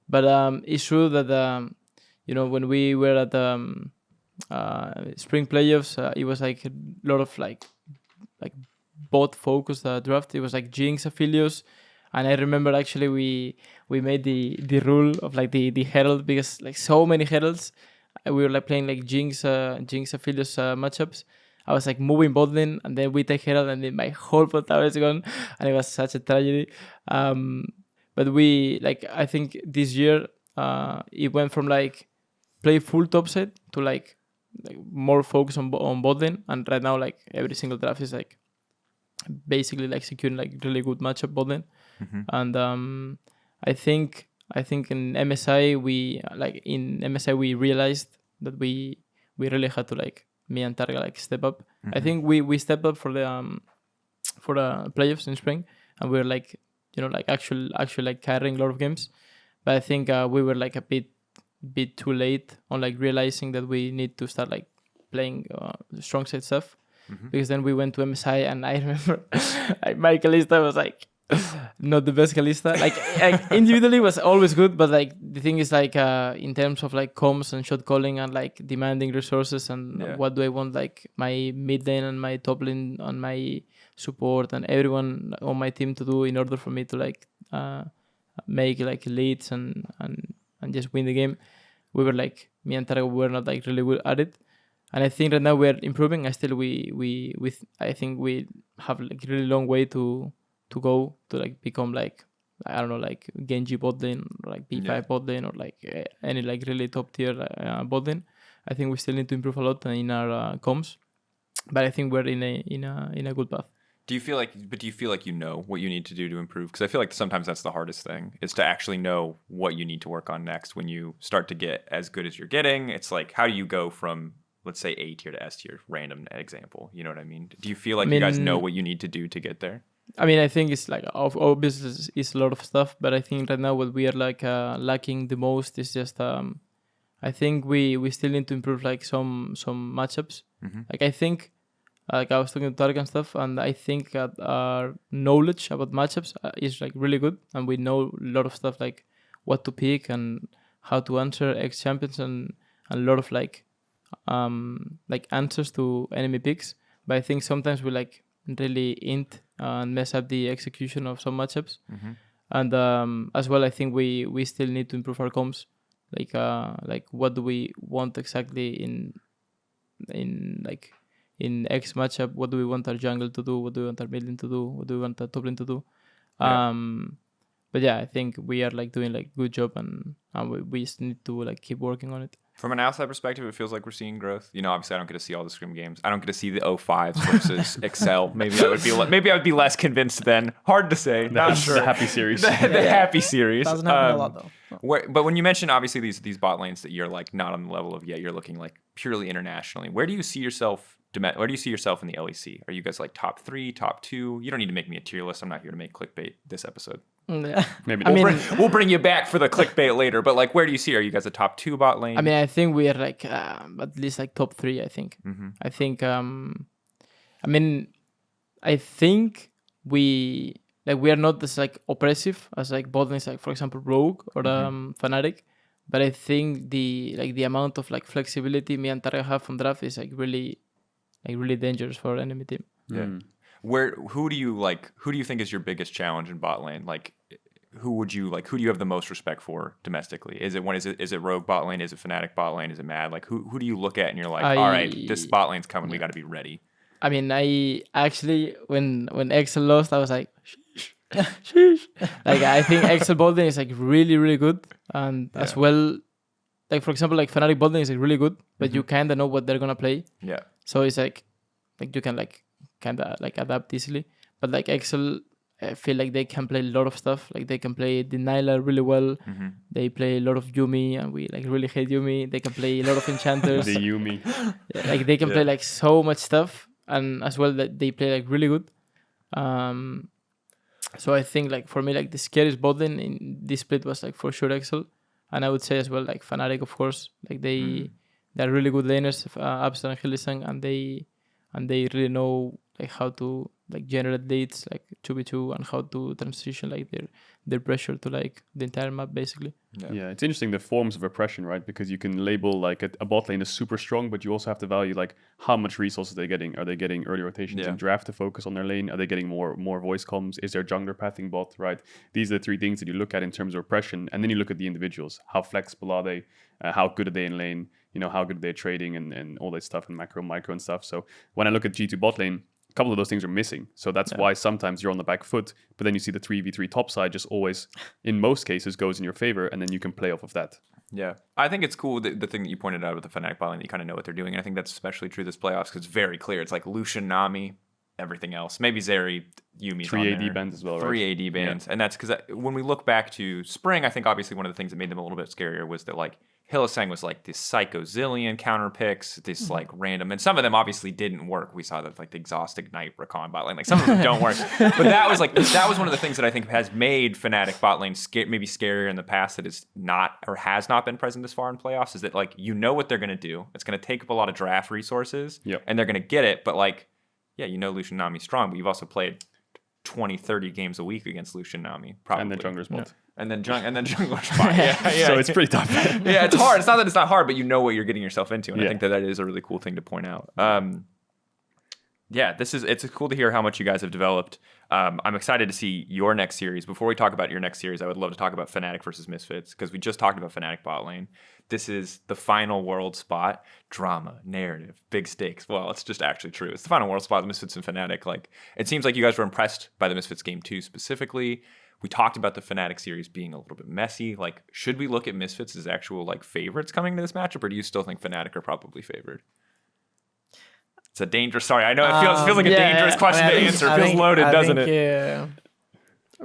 But it's true that, you know, when we were at the spring playoffs, it was like a lot of like bot focused draft. It was like Jinx, Aphelios. And I remember actually we made the rule of like the Herald because like so many Heralds. We were like playing like Jinx Aphelios matchups. I was like moving bot lane and then we take Herald and then my whole bot tower is gone. And it was such a tragedy. But we, like, I think this year, it went from, like, play full topside to, like more focus on bot lane. And right now, like, every single draft is, like, basically, like, securing, like, really good matchup bot lane. And I think in MSI, we realized that we really had to, like, me and Targa, like, step up. I think we stepped up for the playoffs in spring. And we were, like, you know, like actually like carrying a lot of games, but I think we were like a bit too late on like realizing that we need to start like playing strong side stuff, because then we went to MSI and I remember like my Callista was like not the best Callista. Like individually was always good, but like the thing is like in terms of like comms and shot calling and like demanding resources and what do I want like my mid lane and my top lane and my support and everyone on my team to do in order for me to like make like leads and just win the game. We were like, me and Tara were not like really good at it, and I think right now we're improving. I think we have like really long way to go to like become like, I don't know, like Genji bot lane or like P5 bot lane or like any like really top tier bot lane. I think we still need to improve a lot in our comms, but I think we're in a good path. Do you feel like you know what you need to do to improve? Because I feel like sometimes that's the hardest thing, is to actually know what you need to work on next when you start to get as good as you're getting. It's like, how do you go from, let's say, A tier to S tier? Random example. You know what I mean? Do you feel like you guys know what you need to do to get there? I mean, I think it's like our business is a lot of stuff, but I think right now what we are like lacking the most is just I think we still need to improve like some matchups. Like I think. Like I was talking to Tarek and stuff, and I think that our knowledge about matchups is like really good, and we know a lot of stuff like what to pick and how to answer X champions and a lot of like answers to enemy picks. But I think sometimes we like really int and mess up the execution of some matchups, and as well I think we still need to improve our comms like what do we want exactly in X matchup? What do we want our jungle to do? What do we want our mid lane to do? What do we want our top lane to do? But yeah, I think we are like doing like good job, and we just need to like keep working on it. From an outside perspective, it feels like we're seeing growth. You know, obviously, I don't get to see all the Scrim games. I don't get to see the 05s versus Excel. Maybe I would be less convinced then. Hard to say. Not sure. The happy series. the happy series. Doesn't happen a lot though. But when you mention obviously these bot lanes that you're like not on the level of yet, you're looking like purely internationally. Where do you see yourself? Where do you see yourself in the LEC? Are you guys like top 3, top 2? You don't need to make me a tier list. I'm not here to make clickbait this episode. Yeah. Maybe We'll bring you back for the clickbait later. But like, where do you see? Are you guys a top 2 bot lane? I mean, I think we are like at least like top 3. I think. Mm-hmm. I think. I think we are not as like oppressive as like bot lanes, like for example Rogue or Fnatic. But I think the amount of like flexibility me and Targa have on draft is like really dangerous for enemy team. Yeah. Who do you think is your biggest challenge in bot lane? Like, who do you have the most respect for domestically? Is it Rogue bot lane? Is it Fnatic bot lane? Is it Mad? Like, who do you look at and you're like, all right, this bot lane's coming. We got to be ready. I mean, I actually when Excel lost, I was like, sheesh. Like, I think Excel bot lane is like really, really good, and as well, like for example, like Fnatic bot lane is like really good, but you kind of know what they're gonna play. Yeah. So it's like you can like kind of like adapt easily. But like Excel, I feel like they can play a lot of stuff. Like they can play Denialer really well. Mm-hmm. They play a lot of Yumi, and we like really hate Yumi. They can play a lot of enchanters. the Yumi. Like they can play like so much stuff, and as well that they play like really good. So I think like for me like the scariest bot lane in this split was like for sure Excel, and I would say as well like Fnatic, of course. Like they're really good laners, Abster and Hylissang, and they really know like how to like generate leads like 2v2 and how to transition like their pressure to like the entire map basically. Yeah, it's interesting the forms of oppression, right? Because you can label like a bot lane is super strong, but you also have to value like how much resources they're getting. Are they getting early rotations in draft to focus on their lane? Are they getting more voice comms? Is there jungler pathing bot, right? These are the 3 things that you look at in terms of oppression, and then you look at the individuals. How flexible are they? How good are they in lane? You know, how good are they trading and all that stuff and micro and stuff. So when I look at G2 bot lane, a couple of those things are missing. So that's why sometimes you're on the back foot, but then you see the 3v3 top side just always, in most cases, goes in your favor, and then you can play off of that. Yeah. I think it's cool, the thing that you pointed out with the Fnatic bot lane, that you kind of know what they're doing. And I think that's especially true this playoffs because it's very clear. It's like Lucian, Nami, everything else. Maybe Zeri, Yumi's 3 on there. AD bans as well, right? 3 AD bans. Yeah. And that's because when we look back to spring, I think obviously one of the things that made them a little bit scarier was that like Hylissang was like this psycho zillion counter picks, this like random, and some of them obviously didn't work. We saw that like the Exhaust Ignite Recon bot lane, like some of them don't work. But that was one of the things that I think has made Fnatic bot lane maybe scarier in the past that is not or has not been present this far in playoffs. Is that like you know what they're gonna do? It's gonna take up a lot of draft resources, and they're gonna get it. But like, yeah, you know Lucian Nami's strong, but you've also played 20, 30 games a week against Lucian Nami, probably. And then jungler's bot. And then jungler's bot. Yeah. So it's pretty tough. Yeah, it's hard. It's not that it's not hard, but you know what you're getting yourself into. And I think that is a really cool thing to point out. It's cool to hear how much you guys have developed. I'm excited to see your next series. Before we talk about your next series, I would love to talk about Fnatic versus Misfits, because we just talked about Fnatic bot lane. This is the final world spot. Drama, narrative, big stakes. Well, it's just actually true. It's the final world spot, the Misfits and Fnatic. Like, it seems like you guys were impressed by the Misfits game 2 specifically. We talked about the Fnatic series being a little bit messy. Like, should we look at Misfits as actual like favorites coming to this matchup, or do you still think Fnatic are probably favored? It's a dangerous. Sorry, I know it feels like a dangerous question to answer. It feels loaded, doesn't it?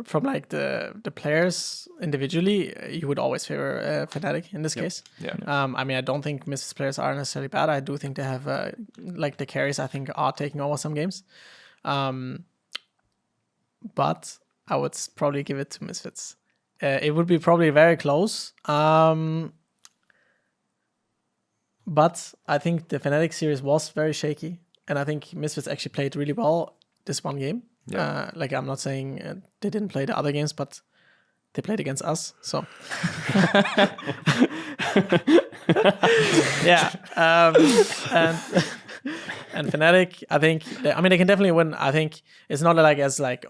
From like the players individually, you would always favor Fnatic in this case. Yeah. I mean, I don't think Misfits players are necessarily bad. I do think they have like the carries. I think are taking over some games, but I would probably give it to Misfits. It would be probably very close. But I think the Fnatic series was very shaky, and I think Misfits actually played really well this one game. Yeah. Like, I'm not saying they didn't play the other games, but they played against us. So yeah. And Fnatic, I think they can definitely win. I think it's not like as like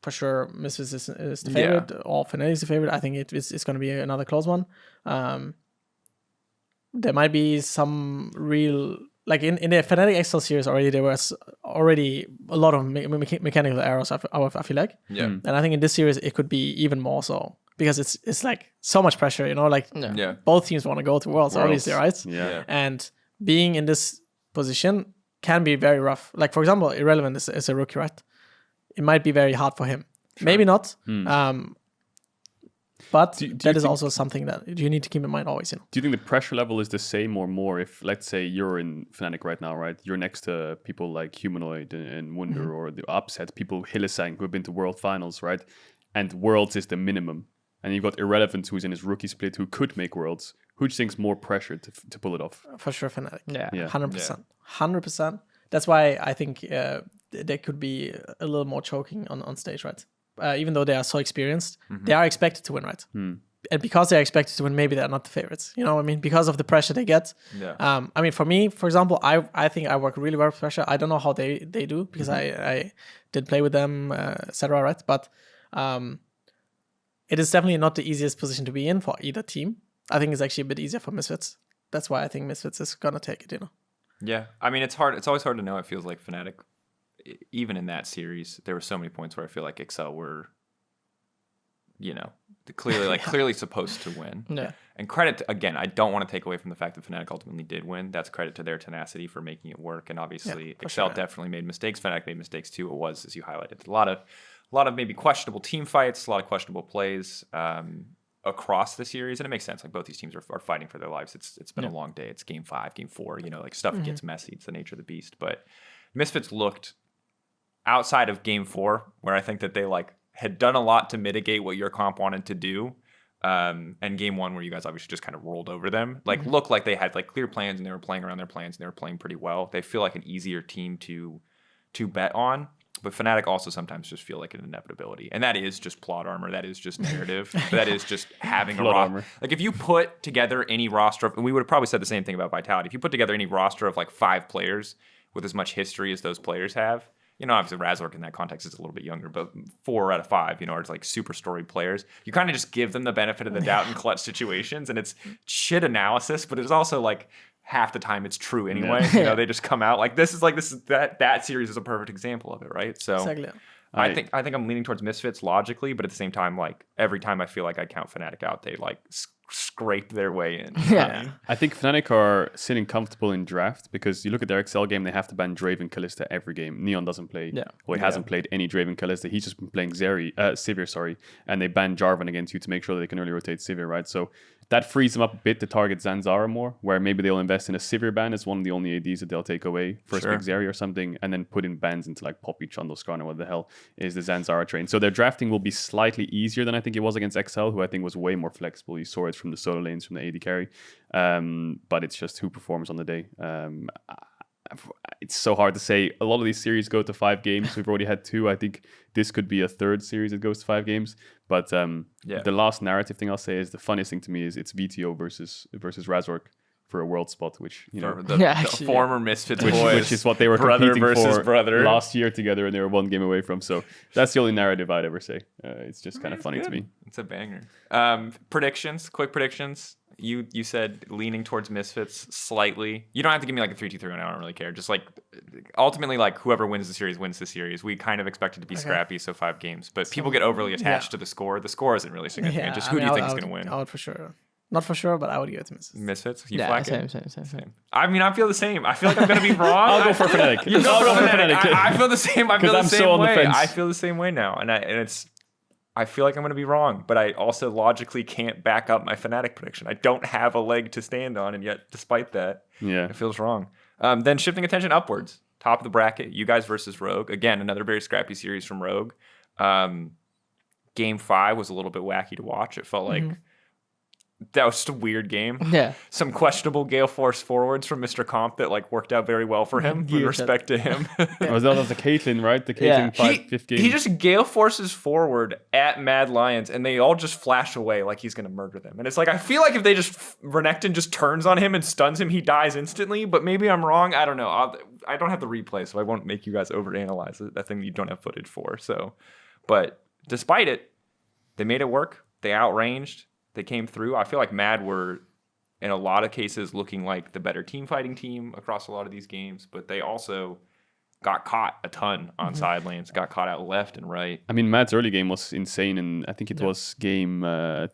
for sure Misfits is the favorite or Fnatic is the favorite. I think it's going to be another close one. there might be some real, like in the Fnatic XL series already, there was already a lot of mechanical errors, I feel like. Yeah. And I think in this series, it could be even more so. Because it's like so much pressure, you know, like both teams want to go to Worlds, obviously, right? Yeah. And being in this position can be very rough. Like, for example, Irrelevant is a rookie, right? It might be very hard for him. Sure. Maybe not. But that is also something that you need to keep in mind always, you know. Do you think the pressure level is the same or more if, let's say, you're in Fnatic right now, right? You're next to people like Humanoid and Wunder or the Upset, people Hylissang who have been to World Finals, right? And Worlds is the minimum. And you've got Irrelevant who's in his rookie split who could make Worlds. Who do you think's more pressure to pull it off? For sure, Fnatic. Yeah. 100%. 100%. That's why I think there could be a little more choking on stage, right? Even though they are so experienced, they are expected to win, right? And because they're expected to win, maybe they're not the favorites. You know what I mean? Because of the pressure they get. Yeah. I mean, for me, for example, I think I work really well with pressure. I don't know how they do because I did play with them, etc. Right? But it is definitely not the easiest position to be in for either team. I think it's actually a bit easier for Misfits. That's why I think Misfits is gonna take it. You know. Yeah. I mean, it's hard. It's always hard to know. It feels like Fnatic. Even in that series, there were so many points where I feel like XL were, you know, clearly supposed to win. Yeah. And credit again, I don't want to take away from the fact that Fnatic ultimately did win. That's credit to their tenacity for making it work. And obviously, XL definitely made mistakes. Fnatic made mistakes too. It was, as you highlighted, a lot of maybe questionable team fights, a lot of questionable plays across the series, and it makes sense. Like both these teams are fighting for their lives. It's been a long day. It's game 5, game 4. You know, like stuff gets messy. It's the nature of the beast. But Misfits looked outside of game 4, where I think that they like had done a lot to mitigate what your comp wanted to do. And game 1, where you guys obviously just kind of rolled over them, like looked like they had like clear plans and they were playing around their plans and they were playing pretty well. They feel like an easier team to bet on. But Fnatic also sometimes just feel like an inevitability. And that is just plot armor. That is just narrative. That is just having a roster. Like if you put together any roster of, and we would have probably said the same thing about Vitality. If you put together any roster of like 5 players with as much history as those players have, you know, obviously Razork in that context is a little bit younger, but 4 out of 5, you know, are like super storied players. You kind of just give them the benefit of the doubt in clutch situations, and it's shit analysis, but it's also like half the time it's true anyway. You know, they just come out like that series is a perfect example of it, right? So Exactly. I think I'm leaning towards Misfits logically, but at the same time, like every time I feel like I count Fnatic out, they like scrape their way in. Yeah. I think Fnatic are sitting comfortable in draft because you look at their XL game, they have to ban Draven Kalista every game. Neon doesn't play. Yeah. Well, he hasn't played any Draven Kalista. He's just been playing Sivir, and they ban Jarvan against you to make sure that they can early rotate Sivir, right? So that frees them up a bit to target Zanzara more, where maybe they'll invest in a Sivir ban as one of the only ADs that they'll take away. First pick Zeri or something, and then put in bans into like Poppy, Trundle, Skarner, what the hell is the Zanzara train. So their drafting will be slightly easier than I think it was against XL, who I think was way more flexible. You saw it from the solo lanes, from the AD carry. But it's just who performs on the day. It's so hard to say. A lot of these series go to 5 games. We've already had 2. I think this could be a 3rd series that goes to 5 games. But the last narrative thing I'll say is the funniest thing to me is it's VTO versus Razork for a world spot, which the former Misfits boys, which is what they were brother competing versus for brother last year together, and they were 1 game away from. So that's the only narrative I'd ever say. It's just kind of funny to me. It's a banger. Quick predictions. You said leaning towards Misfits slightly. You don't have to give me like a 3-2-3-1. I don't really care. Just like ultimately, like whoever wins the series wins the series. We kind of expect it to be scrappy, so 5 games. But people get overly attached to the score. The score isn't really significant. Just who do you think is going to win? I would for sure. Not for sure, but I would give it to Misfits. Misfits? You Yeah, Flakked? same. I mean, I feel the same. I feel like I'm going to be wrong. I'll go for Fnatic. You go for Fnatic. I feel the same. I feel the same so way. I feel the same way now. I feel like I'm going to be wrong, but I also logically can't back up my Fnatic prediction. I don't have a leg to stand on, and yet, despite that, it feels wrong. Then shifting attention upwards, top of the bracket, you guys versus Rogue. Again, another very scrappy series from Rogue. Game 5 was a little bit wacky to watch. It felt like that was just a weird game. Yeah. Some questionable Gale Force forwards from Mr. Comp that like worked out very well for him. With respect to him. Was that the Caitlyn, right? The Caitlyn 5-5 game. He just Gale Forces forward at Mad Lions, and they all just flash away like he's going to murder them. And it's like, I feel like if they Renekton just turns on him and stuns him, he dies instantly. But maybe I'm wrong. I don't know. I don't have the replay, so I won't make you guys overanalyze it. That thing you don't have footage for. So, but despite it, they made it work. They outranged. They came through. I feel like Mad were in a lot of cases looking like the better team fighting team across a lot of these games, but they also got caught a ton on side lanes, got caught out left and right. I mean, Matt's early game was insane, and I think it was game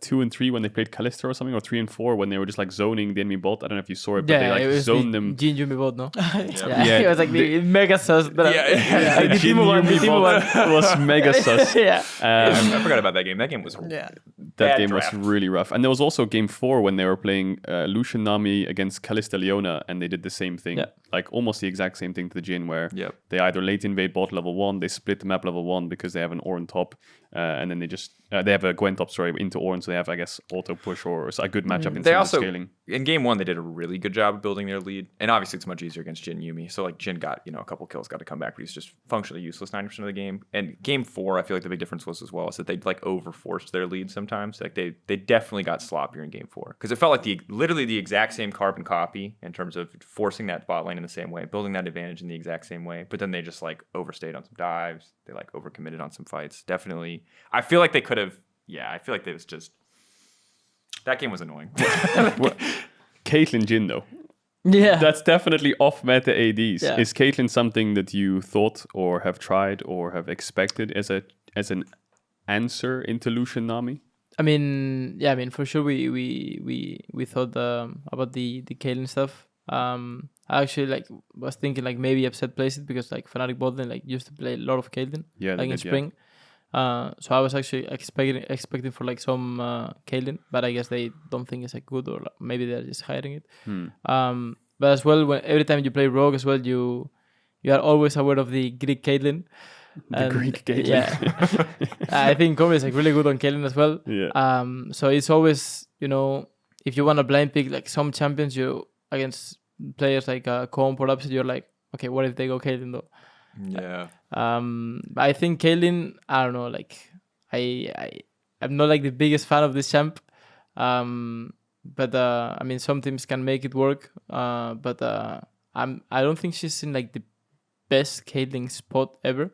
2 and 3 when they played Kalista or something, or 3 and 4 when they were just like zoning the enemy bot. I don't know if you saw it, but they like zoned them. Jin Yumi bot, no? Yeah, it was like the mega sus. But the Jin Yumi bot was mega sus. I forgot about that game. That game was that game was really rough. And there was also game 4 when they were playing Lucian Nami against Kalista Leona, and they did the same thing, like almost the exact same thing to the Jin, where they either late invade bot level 1, they split the map level 1 because they have an Ornn top, and then they just they have a Gwen top, into Ornn, so they have, I guess, auto push or a good matchup in terms of scaling. In game 1, they did a really good job of building their lead, and obviously it's much easier against Jin Yumi. So like Jin got a couple kills, got to come back, but he's just functionally useless 90% of the game. And game 4, I feel like the big difference was as well is that they like overforced their lead sometimes. Like they definitely got sloppier in game 4 because it felt like literally the exact same carbon copy in terms of forcing that bot lane in the same way, building that advantage in the exact same way. But then they just like overstayed on some dives. They like overcommitted on some fights. Definitely, I feel like they could have. Yeah, I feel like it was just that game was annoying. Caitlyn Jin though. Yeah, that's definitely off meta ADs. Yeah. Is Caitlyn something that you thought or have tried or have expected as an answer into Lucian Nami? I mean, for sure we thought about the Caitlyn stuff. I actually was thinking maybe Upset plays it because Fnatic botlane used to play a lot of Caitlyn in spring. So I was actually expecting for some Caitlyn, but I guess they don't think it's good, or maybe they're just hiding it. But as well, every time you play Rogue as well, you are always aware of the Greek Caitlyn. Greek Caitlyn. Yeah. I think Kobe is really good on Caitlyn as well. Yeah. So it's always, if you want to blind pick some champions, you against players like Comp or Upset, you're like, okay, what if they go Caitlyn though? Yeah. I think Caitlyn, I don't know, I'm not the biggest fan of this champ. But I mean, some teams can make it work. But I don't think she's in the best Caitlyn spot ever.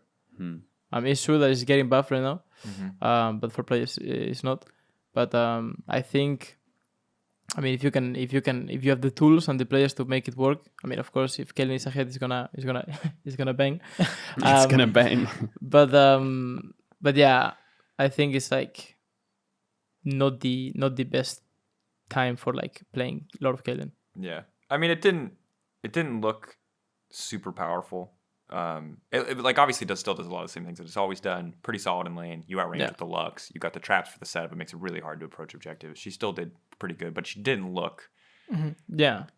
It's true that it's getting buffed right now. But for players it's not. But I think, I mean, if you have the tools and the players to make it work. I mean, of course, if Caitlyn is ahead, it's gonna bang. It's gonna bang. But yeah, I think it's not the best time for playing a lot of Caitlyn. Yeah, I mean, it didn't look super powerful. It obviously still does a lot of the same things that it's always done. Pretty solid in lane. You outrange with the Lux. You got the traps for the setup. It makes it really hard to approach objectives. She still did pretty good, but she didn't look.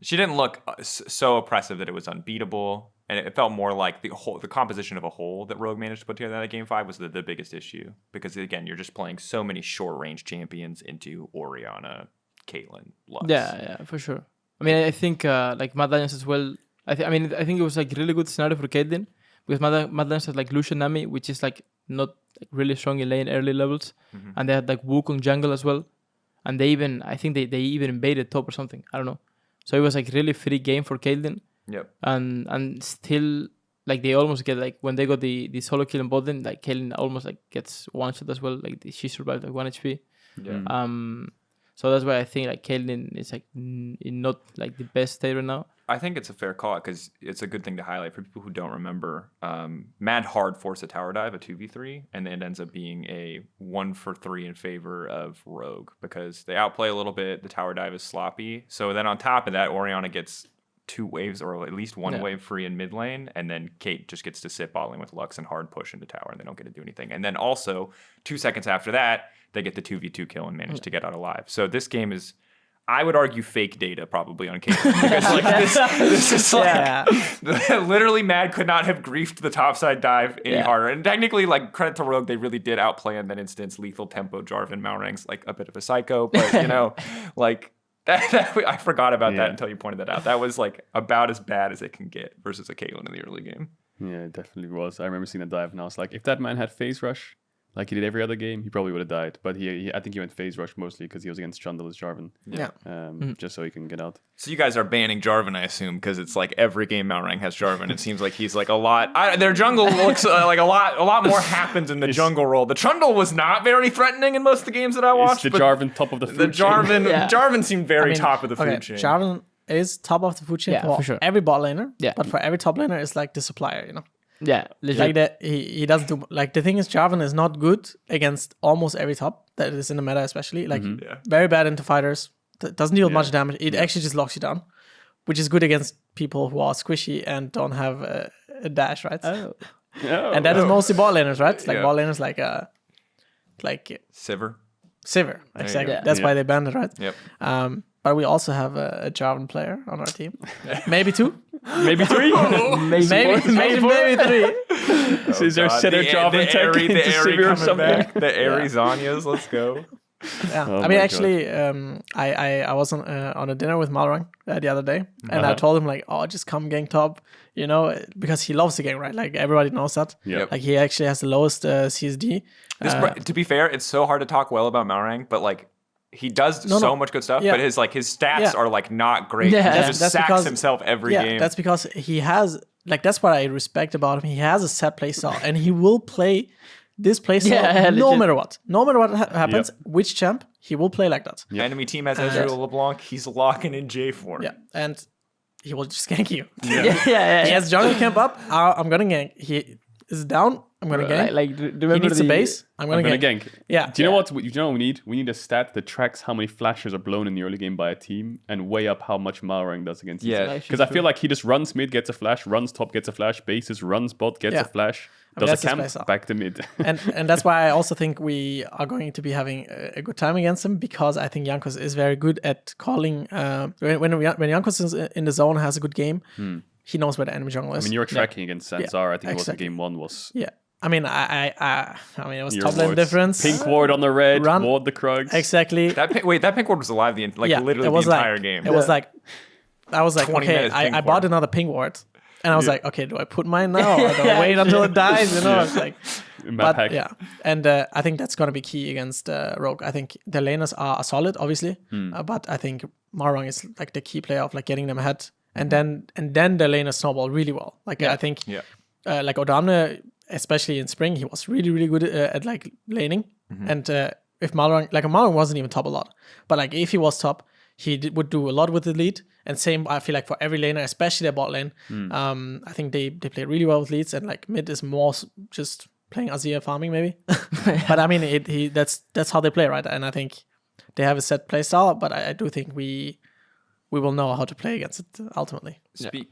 She didn't look so oppressive that it was unbeatable, and it felt more like the composition of a whole that Rogue managed to put together in Game 5 was the biggest issue, because again, you're just playing so many short range champions into Orianna, Caitlyn, Lux. Yeah, for sure. I mean, I think Mad Lions as well. I think it was really good scenario for Caitlyn, because Mad Lions has Lucian Nami, which is not really strong in lane early levels, and they had Wukong jungle as well, and I think they even invaded top or something. I don't know. So it was really free game for Caitlyn. Yep. And still they almost get when they got the solo kill in botlane, Caitlyn almost gets one shot as well. She survived 1 HP. Yeah. So that's why I think Caitlyn is in not the best state right now. I think it's a fair call because it's a good thing to highlight for people who don't remember. Mad Hard forced a tower dive, a 2v3, and then it ends up being a 1-for-3 in favor of Rogue because they outplay a little bit. The tower dive is sloppy. So then on top of that, Orianna gets 2 waves or at least 1 wave free in mid lane, and then Kate just gets to sit bot lane with Lux and hard push into tower, and they don't get to do anything. And then also 2 seconds after that, they get the 2v2 kill and manage to get out alive. So this game is, I would argue, fake data probably on Caitlyn, because this is literally Mad could not have griefed the topside dive any harder. And technically, credit to Rogue, they really did outplay in that instance. Lethal tempo, Jarvan, Malrang's a bit of a psycho, but I forgot about that until you pointed that out. That was about as bad as it can get versus a Caitlyn in the early game. Yeah, it definitely was. I remember seeing a dive and I was like, if that man had phase rush, like he did every other game, he probably would have died. But I think he went phase rush mostly because he was against Trundle as Jarvan. Yeah. Just so he can get out. So you guys are banning Jarvan, I assume, because it's like every game Malrang has Jarvan. It seems like he's like a lot. Their jungle looks like a lot more happens in the jungle role. The Trundle was not very threatening in most of the games that I watched. It's the Jarvan top of the food chain. Jarvan seemed very top of the food chain. Jarvan is top of the food chain for sure. every bot laner. Yeah. But for every top laner, it's like the supplier, you know. Yeah, legit. Like that, he doesn't do like the thing is Jarvan is not good against almost every top that is in the meta, especially like very bad into fighters. Doesn't deal much damage. It actually just locks you down, which is good against people who are squishy and don't have a dash, right? And that is mostly bot laners, right? Like bot laners, like Sivir. Exactly. Yeah. That's why they banned it, right? Yep. But we also have a Jarvan player on our team, maybe 2. Maybe 3? Maybe 3. So is there center Jarvan tech into Sivir or something? The Aries Zanyas, let's go. Yeah, Oh I mean, my actually, I was on a dinner with Malrang the other day, and I told him like, oh, just come gank top, you know, because he loves the game, right? Like everybody knows that. Yep. Like he actually has the lowest CSD. To be fair, it's so hard to talk well about Malrang, but like he does so much good stuff, but his stats are like not great. Yeah. He just sacks himself every game. That's because he has like that's what I respect about him. He has a set play style, and he will play this play style no matter what. No matter what happens, which champ, he will play like that. The enemy team has Ezreal LeBlanc. He's locking in J4. Yeah, and he will just gank you. Yeah. He has jungle camp up. I'm gonna gank. He is down. I'm gonna gank. Remember he needs the base. I'm gonna gank. Yeah. Do you know what? You know what we need? We need a stat that tracks how many flashes are blown in the early game by a team and weigh up how much Malrang does against it. Yeah. Because I feel like he just runs mid, gets a flash, runs top, gets a flash, bases, runs bot, gets a flash, does a camp, back to mid. and that's why I also think we are going to be having a good time against him, because I think Jankos is very good at calling. When Jankos is in the zone, has a good game, he knows where the enemy jungle is. I mean, you're tracking against Sansar. I think it was in game 1 was. Yeah. I mean, I mean, it was Your top lane wards. difference. Pink ward on the red, Run. ward the Krugs. Exactly. That pink ward was alive literally it was the entire game. It was like, I was like, 20 okay, minutes pink I bought ward. another pink ward, and I was like, okay, do I put mine now or do I wait until it dies? You know, it's like, Map hack. yeah, and I think that's gonna be key against Rogue. I think the laners are solid, obviously, but I think Malrang is like the key player of like getting them ahead, and then the laners snowball really well. Like I think, like Ornn, especially in spring, he was really, really good at like laning. And if Malrang wasn't even top a lot, but like if he was top, he would do a lot with the lead. And same, I feel like for every laner, especially their bot lane, I think they play really well with leads, and like mid is more just playing Azir farming maybe. But I mean, that's how they play, right? And I think they have a set play style, but I do think we will know how to play against it ultimately.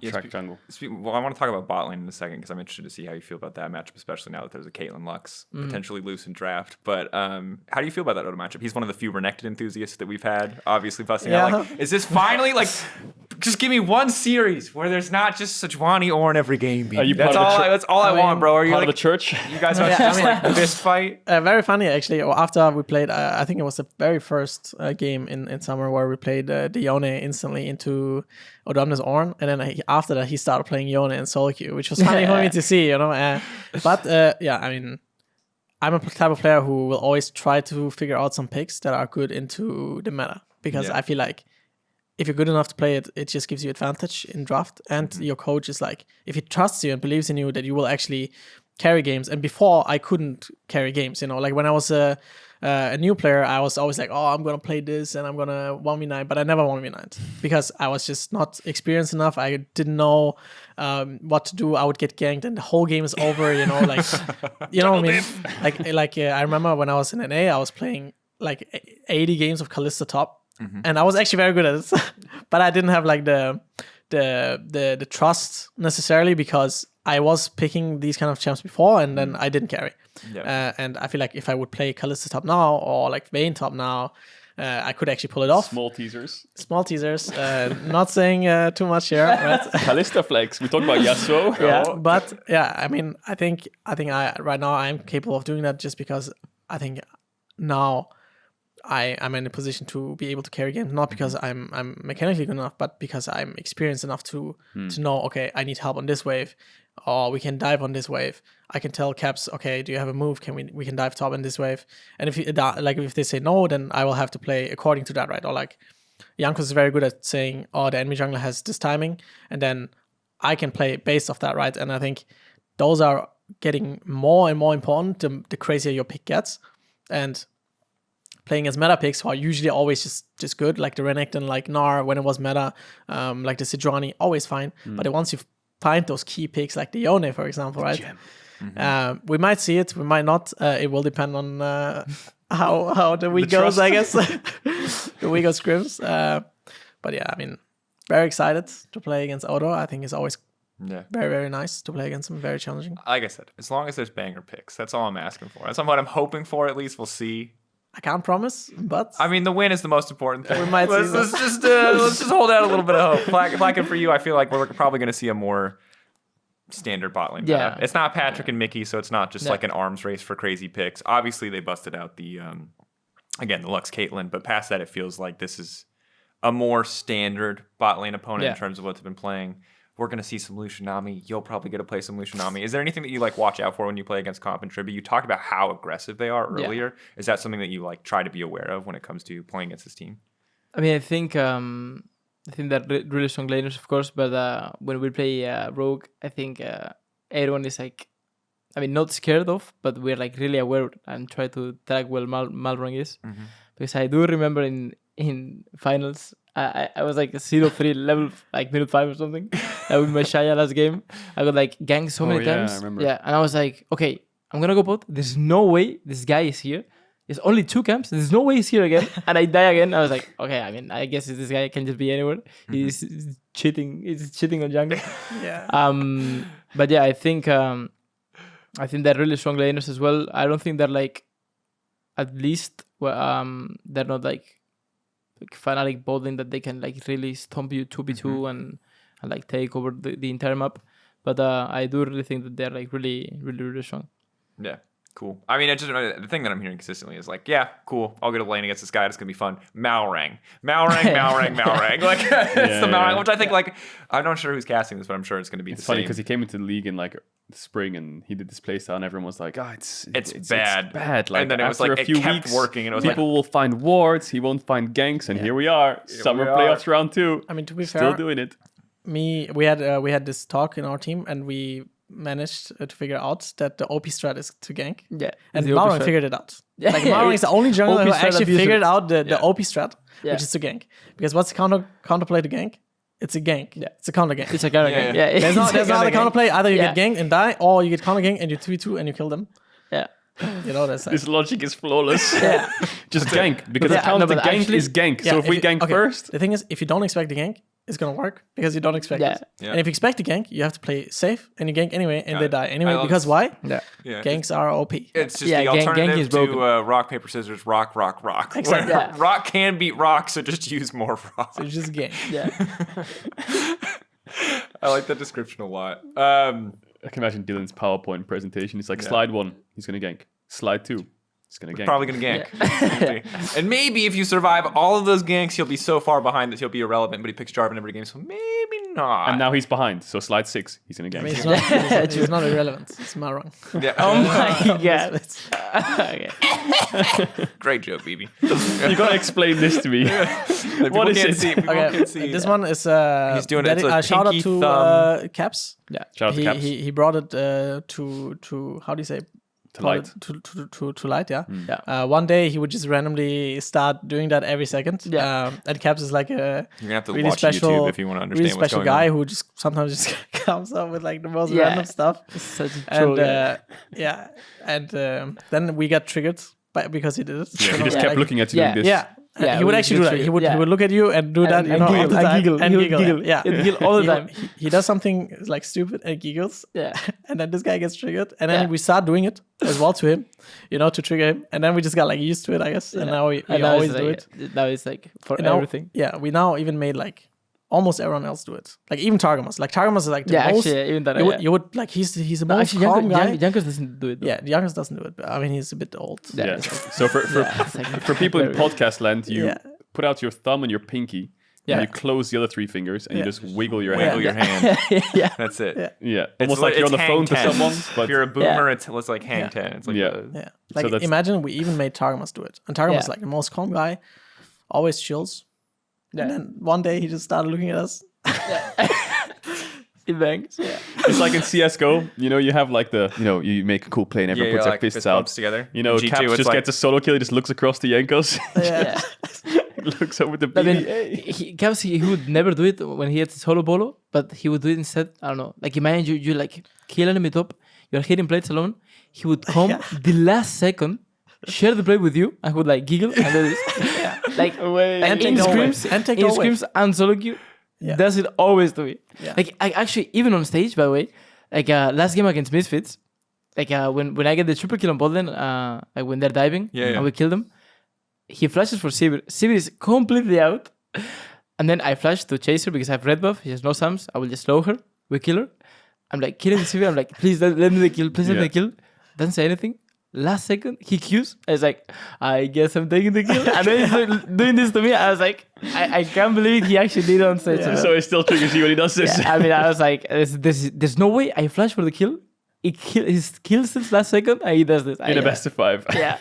Track jungle. Well, I want to talk about bot lane in a second because I'm interested to see how you feel about that matchup, especially now that there's a Caitlyn Lux potentially loose in draft. But how do you feel about that Oda matchup? He's one of the few Renekton enthusiasts that we've had, obviously busting out. Like, is this finally like, just give me one series where there's not just Sejuani Ornn every game? That's all I want, bro. Are you part like of the church? You guys are just like fist fight? Very funny actually. After we played, I think it was the very first game in summer where we played the Yone instantly into Odamna's Ornn, and then after that he started playing Yone and solo queue, which was funny for me to see, you know. But I mean, I'm a type of player who will always try to figure out some picks that are good into the meta, because I feel like if you're good enough to play it, it just gives you advantage in draft, and your coach is like, if he trusts you and believes in you, that you will actually carry games. And before I couldn't carry games, you know, like when I was a new player, I was always like, oh, I'm gonna play this and I'm gonna 1v9, but I never 1v9 because I was just not experienced enough. I didn't know what to do. I would get ganked and the whole game is over, you know, like, you know what I mean? Like I remember when I was in NA, I was playing like 80 games of Kalista top, and I was actually very good at it, but I didn't have like the trust necessarily, because I was picking these kind of champs before and then I didn't carry. And I feel like if I would play Kalista top now or like Vayne top now, I could actually pull it off. Small teasers. Not saying too much here. Right? Kalista flex. We talked about Yasuo. Yeah, but yeah, I mean, I think right now I'm capable of doing that, just because I think now I'm in a position to be able to carry games, not because I'm mechanically good enough, but because I'm experienced enough to know, okay, I need help on this wave, or we can dive on this wave. I can tell Caps, okay, do you have a move? We can dive top in this wave. And if they say no, then I will have to play according to that, right? Or like Jankos is very good at saying, oh, the enemy jungler has this timing, and then I can play based off that, right? And I think those are getting more and more important the crazier your pick gets. And playing as meta picks who are usually always just good, like the Renekton, like Gnar when it was meta, like the Sejuani, always fine. But once you find those key picks, like the Yone, for example, right? We might see it, we might not. It will depend on how the week goes, I guess. The week of scrims. But yeah, I mean, very excited to play against Odo. I think it's always very, very nice to play against him. Very challenging. Like I said, as long as there's banger picks, that's all I'm asking for. That's what I'm hoping for. At least we'll see. I can't promise, but I mean, the win is the most important thing. We might see let's just hold out a little bit of hope. Flakked, for you, I feel like we're probably going to see a more standard bot lane meta. It's not Patrick and Mickey, so it's not just like an arms race for crazy picks. Obviously, they busted out the the Lux Caitlyn, but past that, it feels like this is a more standard bot lane opponent in terms of what they've been playing. We're going to see some Lucianami. You'll probably get to play some Lucianami. Is there anything that you like watch out for when you play against comp and Tribute? You talked about how aggressive they are earlier. Yeah. Is that something that you like try to be aware of when it comes to playing against this team? I mean, I think they're really strong laners, of course, but when we play Rogue, I think everyone is like, I mean, not scared of, but we're like really aware and try to track where Malrang is. Because I do remember in finals, I was like a 0-3 level, like minute 5 or something. With my Shaya last game, I got like ganked so many times. I remember. Yeah, and I was like, okay, I'm gonna go bot. There's no way this guy is here. There's only 2 camps. There's no way he's here again. And I die again. I was like, okay, I mean, I guess this guy can just be anywhere. He's cheating. He's cheating on jungle. But yeah, I think they're really strong laners as well. I don't think they're like, at least they're not like fanatic bot lane that they can like really stomp you 2v2 and like take over the entire map. But I do really think that they're like really, really, really strong. Yeah. Cool. I mean, the thing that I'm hearing consistently is like, yeah, cool. I'll get a lane against this guy. It's gonna be fun. Malrang. Like it's the Malrang, which I think like I'm not sure who's casting this, but I'm sure it's gonna be. It's funny because he came into the league in like spring and he did this playstyle and everyone was like, it's bad. It's bad. Like, and then it was like a few it kept weeks, working, and it was people will find wards. He won't find ganks, and here we are. Summer playoffs round 2. I mean, to be fair, still doing it. We had this talk in our team, and we managed to figure out that the OP strat is to gank. Yeah. And Malrang figured it out. Like Malrang is the only jungler who actually figured out the OP strat, which is to gank. Because what's the counterplay to gank? It's a gank. Yeah. It's a counter gank. It's a counter gank. Yeah. There's not a counterplay. Either you get ganked and die, or you get counter gank and you 3-2 and you kill them. Yeah. You know, that's this logic is flawless. Yeah. Just gank. Because the counter gank is gank. So if we gank first. The thing is, if you don't expect the gank, it's gonna work because you don't expect it. Yeah. And if you expect the gank, you have to play safe and you gank anyway and they die anyway. Because why? Yeah. Ganks are OP. It's just the alternative to rock, paper, scissors, rock. Exactly. Rock can beat rock, so just use more rock. So just gank. Yeah. I like that description a lot. I can imagine Dylan's PowerPoint presentation. It's like slide 1, he's gonna gank. Slide 2. He's gonna gank. Probably gonna gank. Yeah. And maybe if you survive all of those ganks, he'll be so far behind that he'll be irrelevant, but he picks Jarvan every game, so maybe not. And now he's behind, so slide 6, he's gonna gank. I mean, it's not irrelevant. It's Malrang. Yeah. Oh my god. Okay. Great joke, BB. You gotta explain this to me. What is it? Okay, this one is he's doing it. It's shout out to Caps. Yeah, shout out to Caps. He brought it to how do you say? To light. To light, yeah. One day he would just randomly start doing that every second. Yeah. And Caps is like a you're gonna have to really watch special, YouTube if you want to understand really what's special going guy on. who just sometimes just comes up with like the most random stuff. Such a troll, and then we got triggered because he did it. Yeah, he just kept looking at you like this. Yeah. Yeah, he would actually do that. He would look at you and do that, you know, all the time. Giggle. And giggle. Yeah. And giggle all the time. He does something like stupid and giggles. Yeah. And then this guy gets triggered. And then we start doing it as well to him, you know, to trigger him. And then we just got like used to it, I guess. And now we always do it. Now it's like for everything. Yeah, we now even made like almost everyone else do it. Like even Targamas. Like Targamas is like the most. Actually, even that. You would like he's the most calm guy. Jankos doesn't do it. Though. Yeah, Jankos doesn't do it. But, I mean, he's a bit old. Yeah. So for people in podcast land, you put out your thumb and your pinky, And you close the other 3 fingers and you just wiggle your Wiggle hand. your hand. yeah. That's it. Yeah. Almost like you're on the phone to someone. But If you're a boomer, it's like hang 10. It's like Like, So imagine we even made Targamas do it. And Targamas is like the most calm guy, always chills. And then one day he just started looking at us. He bangs. Yeah. it's like in CSGO, you have like you make a cool play and everyone puts their like fists fist out. bumps together. G2, Caps just gets a solo kill, he just looks across the ankles. Yeah. He looks up with the I BB. mean, Caps, he would never do it when he had solo bolo, but he would do it instead. I don't know. Like, imagine you like kill enemy top, you're hitting plates alone. He would come the last second, share the plate with you, and would like giggle and then like Away. and in scrims and solo queue. Yeah. Does it always do it? Yeah. Like, I actually, even on stage, by the way, like last game against Misfits, like when I get the triple kill on botlane, like when they're diving and we kill them, he flashes for Sivir. Sivir is completely out, and then I flash to Chaser because I have red buff. He has no sums. I will just slow her. We kill her. I'm like killing Sivir. I'm like, please let me the kill. Please let me the kill. Doesn't say anything. Last second, he queues. I was like, I guess I'm taking the kill. And then he's like, doing this to me. I was like, I can't believe he actually did it on stage. Yeah. So it still triggers you when he does this. Yeah, I mean, I was like, there's no way I flash for the kill. He kills this last second and he does this. In a best of 5. Yeah.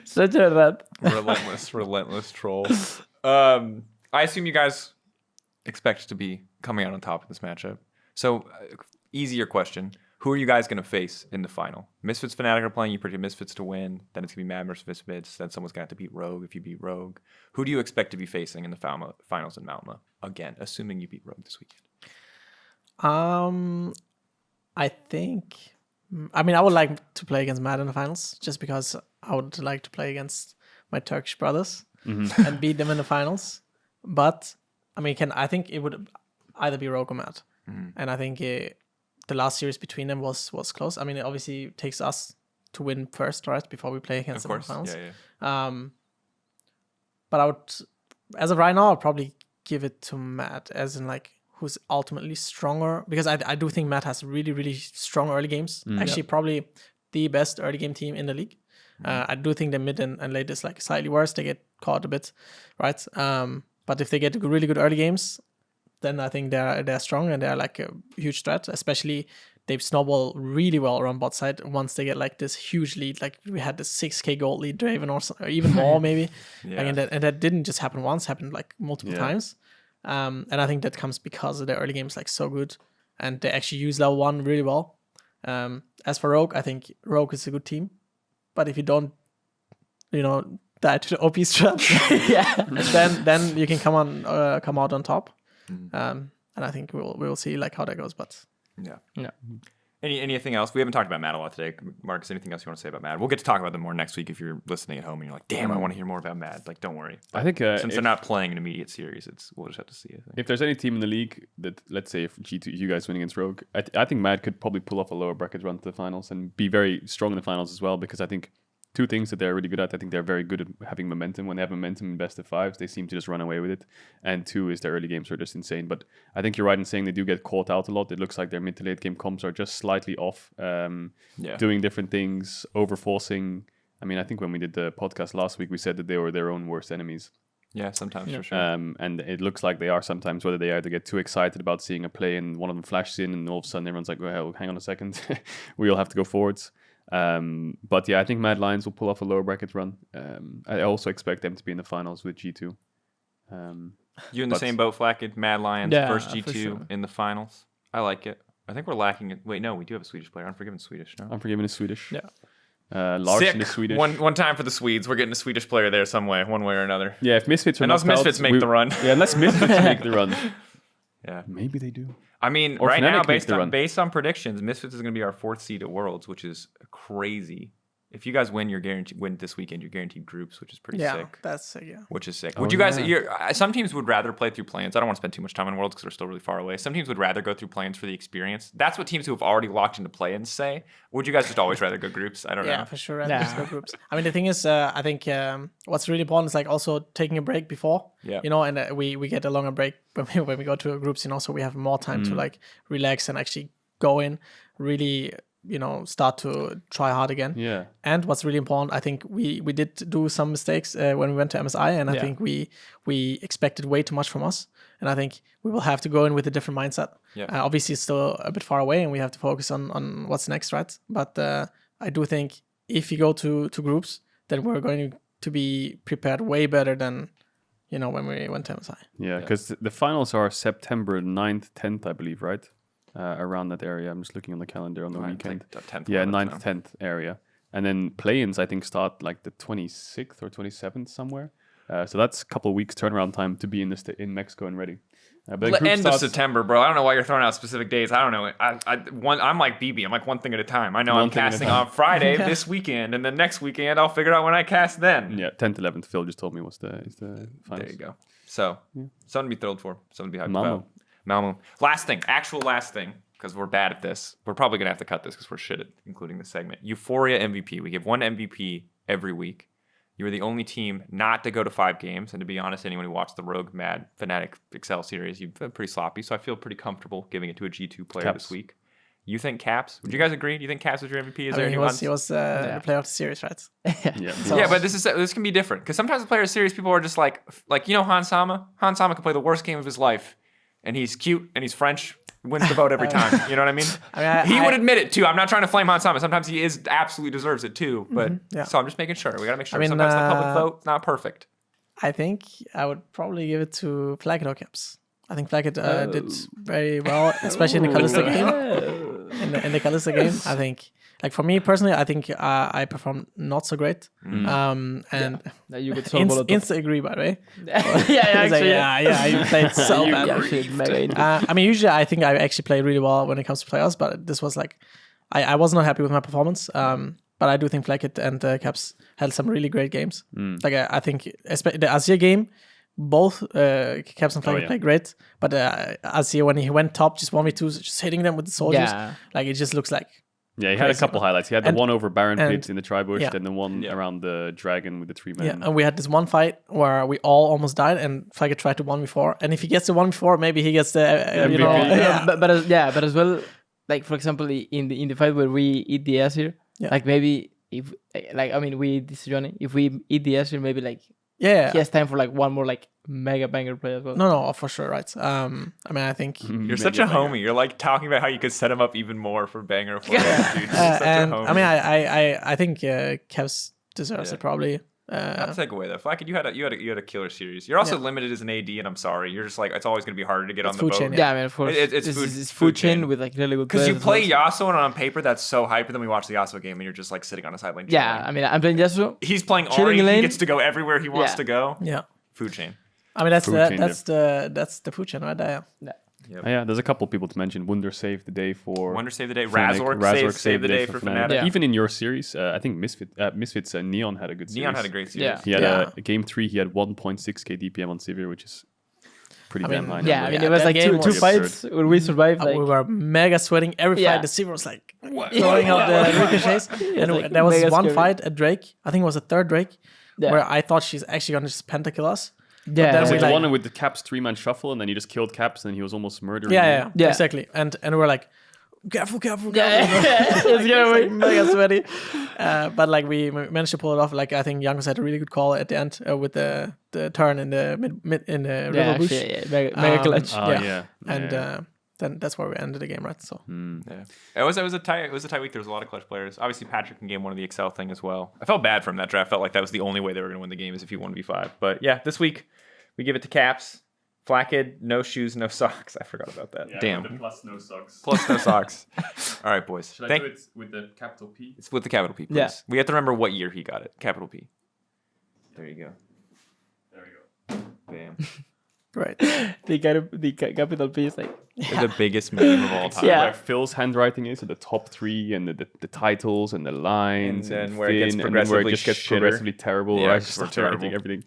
Such a rat. relentless troll. I assume you guys expect to be coming out on top of this matchup. So, easier question. Who are you guys going to face in the final? Misfits Fnatic are playing. You predict Misfits to win. Then it's going to be Mad versus Misfits. Then someone's going to have to beat Rogue if you beat Rogue. Who do you expect to be facing in the finals in Malma? Again, assuming you beat Rogue this weekend. I think... I mean, I would like to play against Mad in the finals, just because I would like to play against my Turkish brothers and beat them in the finals. But, I mean, I think it would either be Rogue or Mad. And I think... the last series between them was close. I mean, it obviously takes us to win first, right? Before we play against them in the finals. But I would, as of right now, I'd probably give it to Matt, as in like who's ultimately stronger. Because I do think Matt has really, really strong early games. Actually, probably the best early game team in the league. I do think the mid and late is like slightly worse. They get caught a bit, right? But if they get really good early games, then I think they're strong and they're like a huge threat. Especially they snowball really well around bot side once they get like this huge lead. Like we had this 6k gold lead Draven or even more maybe. And that didn't just happen once, happened like multiple times. And I think that comes because of their early games like so good, and they actually use level 1 really well. As for Rogue, I think Rogue is a good team, but if you don't, die to the OP strat, then you can come out on top. And I think we will see like how that goes. But anything else? We haven't talked about Mad a lot today. Marcus, anything else you want to say about Mad? We'll get to talk about them more next week if you're listening at home and you're like, damn, I want to hear more about Mad. Like, don't worry. I think since they're not playing an immediate series, we'll just have to see. I think. If there's any team in the league that, let's say, if G2, you guys win against Rogue, I think Mad could probably pull off a lower bracket run to the finals and be very strong in the finals as well, because I think two things that they're really good at. I think they're very good at having momentum. When they have momentum in best of 5s, they seem to just run away with it. And 2 is their early games are just insane. But I think you're right in saying they do get caught out a lot. It looks like their mid to late game comps are just slightly off, doing different things, over-forcing. I mean, I think when we did the podcast last week, we said that they were their own worst enemies. Yeah, sometimes for sure. And it looks like they are sometimes, whether they either get too excited about seeing a play and one of them flashes in and all of a sudden everyone's like, well, hang on a second, we all have to go forwards. But yeah, I think Mad Lions will pull off a lower bracket run. I also expect them to be in the finals with G2. You in the same boat, Flakked? Mad Lions, first G2 in the finals. I like it. I think we're lacking. Wait, no, we do have a Swedish player. Unforgiven's Swedish. No? Unforgiven is Swedish. Yeah. Larson is Swedish. One time for the Swedes. We're getting a Swedish player there some way, one way or another. Yeah, if Misfits are unless Misfits make the run. Yeah, unless Misfits make the run. Yeah, maybe they do. I mean, or right Fnatic now, based on predictions, Misfits is going to be our 4th seed at Worlds, which is crazy. If you guys win, win this weekend, you're guaranteed groups, which is pretty sick. Yeah, that's sick. Yeah, which is sick. Would you guys? Some teams would rather play through plans. I don't want to spend too much time on Worlds because they're still really far away. Some teams would rather go through plans for the experience. That's what teams who have already locked into play-ins say. Would you guys just always rather go groups? I don't know. Yeah, for sure. Just go groups. I mean, the thing is, I think what's really important is like also taking a break before. Yeah. And we get a longer break when we go to groups. So we have more time to like relax and actually go in, really start to try hard again. Yeah. And what's really important, I think we did do some mistakes when we went to MSI, and I think we expected way too much from us, and I think we will have to go in with a different mindset. Yeah. Obviously, it's still a bit far away, and we have to focus on what's next, right? But I do think if you go to groups, then we're going to be prepared way better than when we went to MSI. Yeah, because the finals are September 9th, 10th, I believe, right? Around that area. I'm just looking on the calendar on the weekend. Like 10th, yeah, 11th 9th, 10th area. And then play-ins, I think, start like the 26th or 27th somewhere. So that's a couple of weeks turnaround time to be in Mexico and ready. But End of September, bro. I don't know why you're throwing out specific days. I don't know. I'm like BB. I'm like one thing at a time. I know I'm casting on Friday this weekend, and then next weekend I'll figure out when I cast then. Yeah, 10th, 11th. Phil just told me is the finals. There you go. So, something to be thrilled for. Something to be hyped about. Malmo. Last thing, because we're bad at this. We're probably going to have to cut this because we're shit at including the segment. EUphoria MVP. We give one MVP every week. You were the only team not to go to 5 games. And to be honest, anyone who watched the Rogue Mad Fnatic Excel series, you've been pretty sloppy. So I feel pretty comfortable giving it to a G2 player this week. You think Caps? Would you guys agree? Do you think Caps was your MVP? He was the player of the series, right? Yeah, but this can be different. Because sometimes the player of the series, people are just like Hans Sama? Hans Sama can play the worst game of his life. And he's cute and he's French. Wins the vote every time. You know what I mean? He would admit it too. I'm not trying to flame Hans Sama. Sometimes he absolutely deserves it too. But so I'm just making sure. We gotta make sure. Sometimes the public vote not perfect. I think I would probably give it to Flakked or Caps. I think Flakked did very well, especially in the Kalista game. In the Kalista game, I think. Like for me personally, I think I performed not so great. And you could insta agree, by the way. Actually, you played so bad. I mean, usually I think I actually play really well when it comes to playoffs, but this was like, I was not happy with my performance. But I do think Flakked and Caps had some really great games. Like I think the Azir game, both Caps and Flakked played great, but Azir when he went top, just 1v2, just hitting them with the soldiers, like it just looks like. Yeah, he had a couple highlights. He had the one over Baron Pit in the Tribush, then the one around the Dragon with the 3-man. Yeah, and we had this one fight where we all almost died, and Flakked tried to 1v4. And if he gets the 1v4, maybe he gets the MVP. But as well, like for example, in the fight where we eat the Azir, like maybe if we eat this Johnny, if we eat the Azir, maybe like he has time for like one more like mega banger play as well. No, for sure, right. I mean, I think you're such a homie. You're like talking about how you could set him up even more for banger. Dude. And I mean, I think Kevs deserves it probably. Not to take away though, Flakked, you had a killer series. You're also limited as an AD, and I'm sorry. You're just like it's always going to be harder to get on the boat. Yeah, I mean, of course, it's food chain with like really good. Because you play Yasuo, and on paper that's so hype, and then we watch the Yasuo game, and you're just like sitting on a sideline. Yeah, I mean, I'm playing Yasuo. He's playing Ornn. He gets to go everywhere he wants to go. Yeah, food chain. I mean, that's the food chain right there. Yeah, there's a couple people to mention. Wunder saved the day for... Wunder saved the day. Razork saved the day for Fnatic. Yeah. Even in your series, I think Misfits and Neon had a good series. Neon had a great series. Yeah. He had a game 3, he had 1.6k DPM on Sivir, which is pretty damn high. Yeah, I mean, it was like two fights where we survived. Like, we were mega sweating every fight. The Sivir was like throwing out the ricochets. And there was one fight at Drake, I think it was the third Drake, where I thought she's actually going to just pentakill us. Yeah, it was the one with the Caps 3-man shuffle, and then he just killed Caps, and he was almost murdering. Yeah, exactly. And we were like, careful. It's like mega sweaty. But like we managed to pull it off. Like I think Jankos had a really good call at the end with the turn in the mid in the river bush. Mega clutch. Then that's where we ended the game, right? So it was a tight week. There was a lot of clutch players. Obviously, Patrick in game 1 of the Excel thing as well. I felt bad for him that draft. Felt like that was the only way they were going to win the game is if he 1v5. But yeah, this week we give it to Caps. Flakked, no shoes, no socks. I forgot about that. Yeah, damn. Plus no socks. Plus no socks. All right, boys. Should I do it with the capital P? It's with the capital P, please. Yeah. We have to remember what year he got it. Capital P. There you go. Bam. Right. The capital P is like the biggest meme of all time. Yeah. Where Phil's handwriting is at the top 3 and the titles and the lines and where it gets progressively terrible. Yeah, I just start writing everything.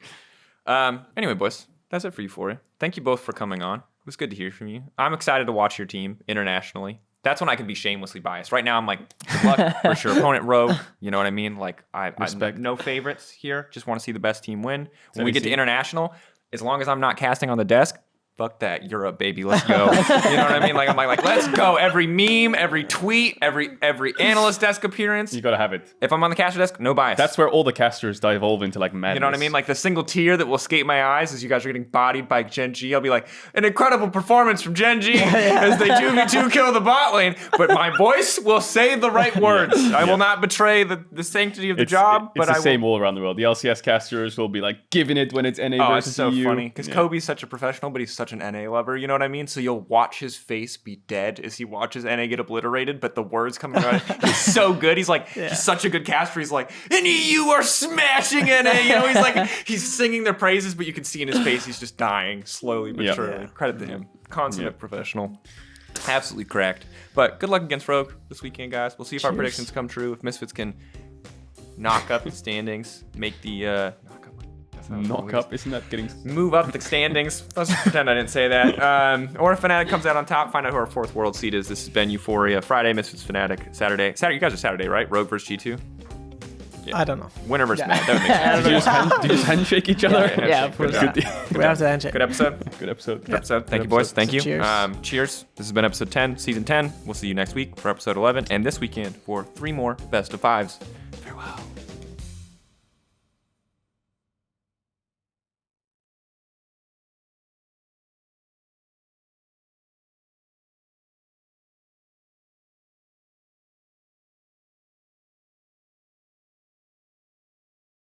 Anyway, boys, that's it for EUphoria. Thank you both for coming on. It was good to hear from you. I'm excited to watch your team internationally. That's when I can be shamelessly biased. Right now, I'm like, good luck. Where's your opponent, Rogue? You know what I mean? Like, I no favorites here. Just want to see the best team win. When we get to international, as long as I'm not casting on the desk, fuck that, Europe, baby, let's go. You know what I mean? Like, I'm like, let's go. Every meme, every tweet, every analyst desk appearance. You gotta have it. If I'm on the caster desk, no bias. That's where all the casters evolve into like madness. You know what I mean? Like the single tear that will escape my eyes as you guys are getting bodied by Gen G. I'll be like, an incredible performance from Gen G as they 2v2 kill the bot lane. But my voice will say the right words. I will not betray the sanctity of the job. It's but the same all around the world. The LCS casters will be like giving it when it's NA Oh, versus it's so EU. funny because Kobe's such a professional, but he's such an NA lover. You know what I mean? So you'll watch his face be dead as he watches NA get obliterated, but the words coming out, he's so good. He's like, he's such a good caster. He's like, and you are smashing NA. You know, he's like, he's singing their praises, but you can see in his face he's just dying slowly but surely. Yeah. Credit to him. Consummate professional. Absolutely cracked. But good luck against Rogue this weekend, guys. We'll see if our predictions come true. If Misfits can knock up the standings, make the knock up, isn't that getting move up the standings? Let's pretend I didn't say that. Or if Fnatic comes out on top, find out who our 4th world seed is. This has been EUphoria. Friday, Misfits Fnatic. Saturday, you guys are Saturday, right? Rogue versus G2. Yeah. I don't know. Winner versus Matt. That would make sense. Do you just handshake each other? Yeah, of course. We have to handshake. Good episode. Good episode. Good episode. Thank you, boys. Thank you. Cheers. Cheers. This has been episode 10, season 10. We'll see you next week for episode 11, and this weekend for 3 more best of 5s. Farewell.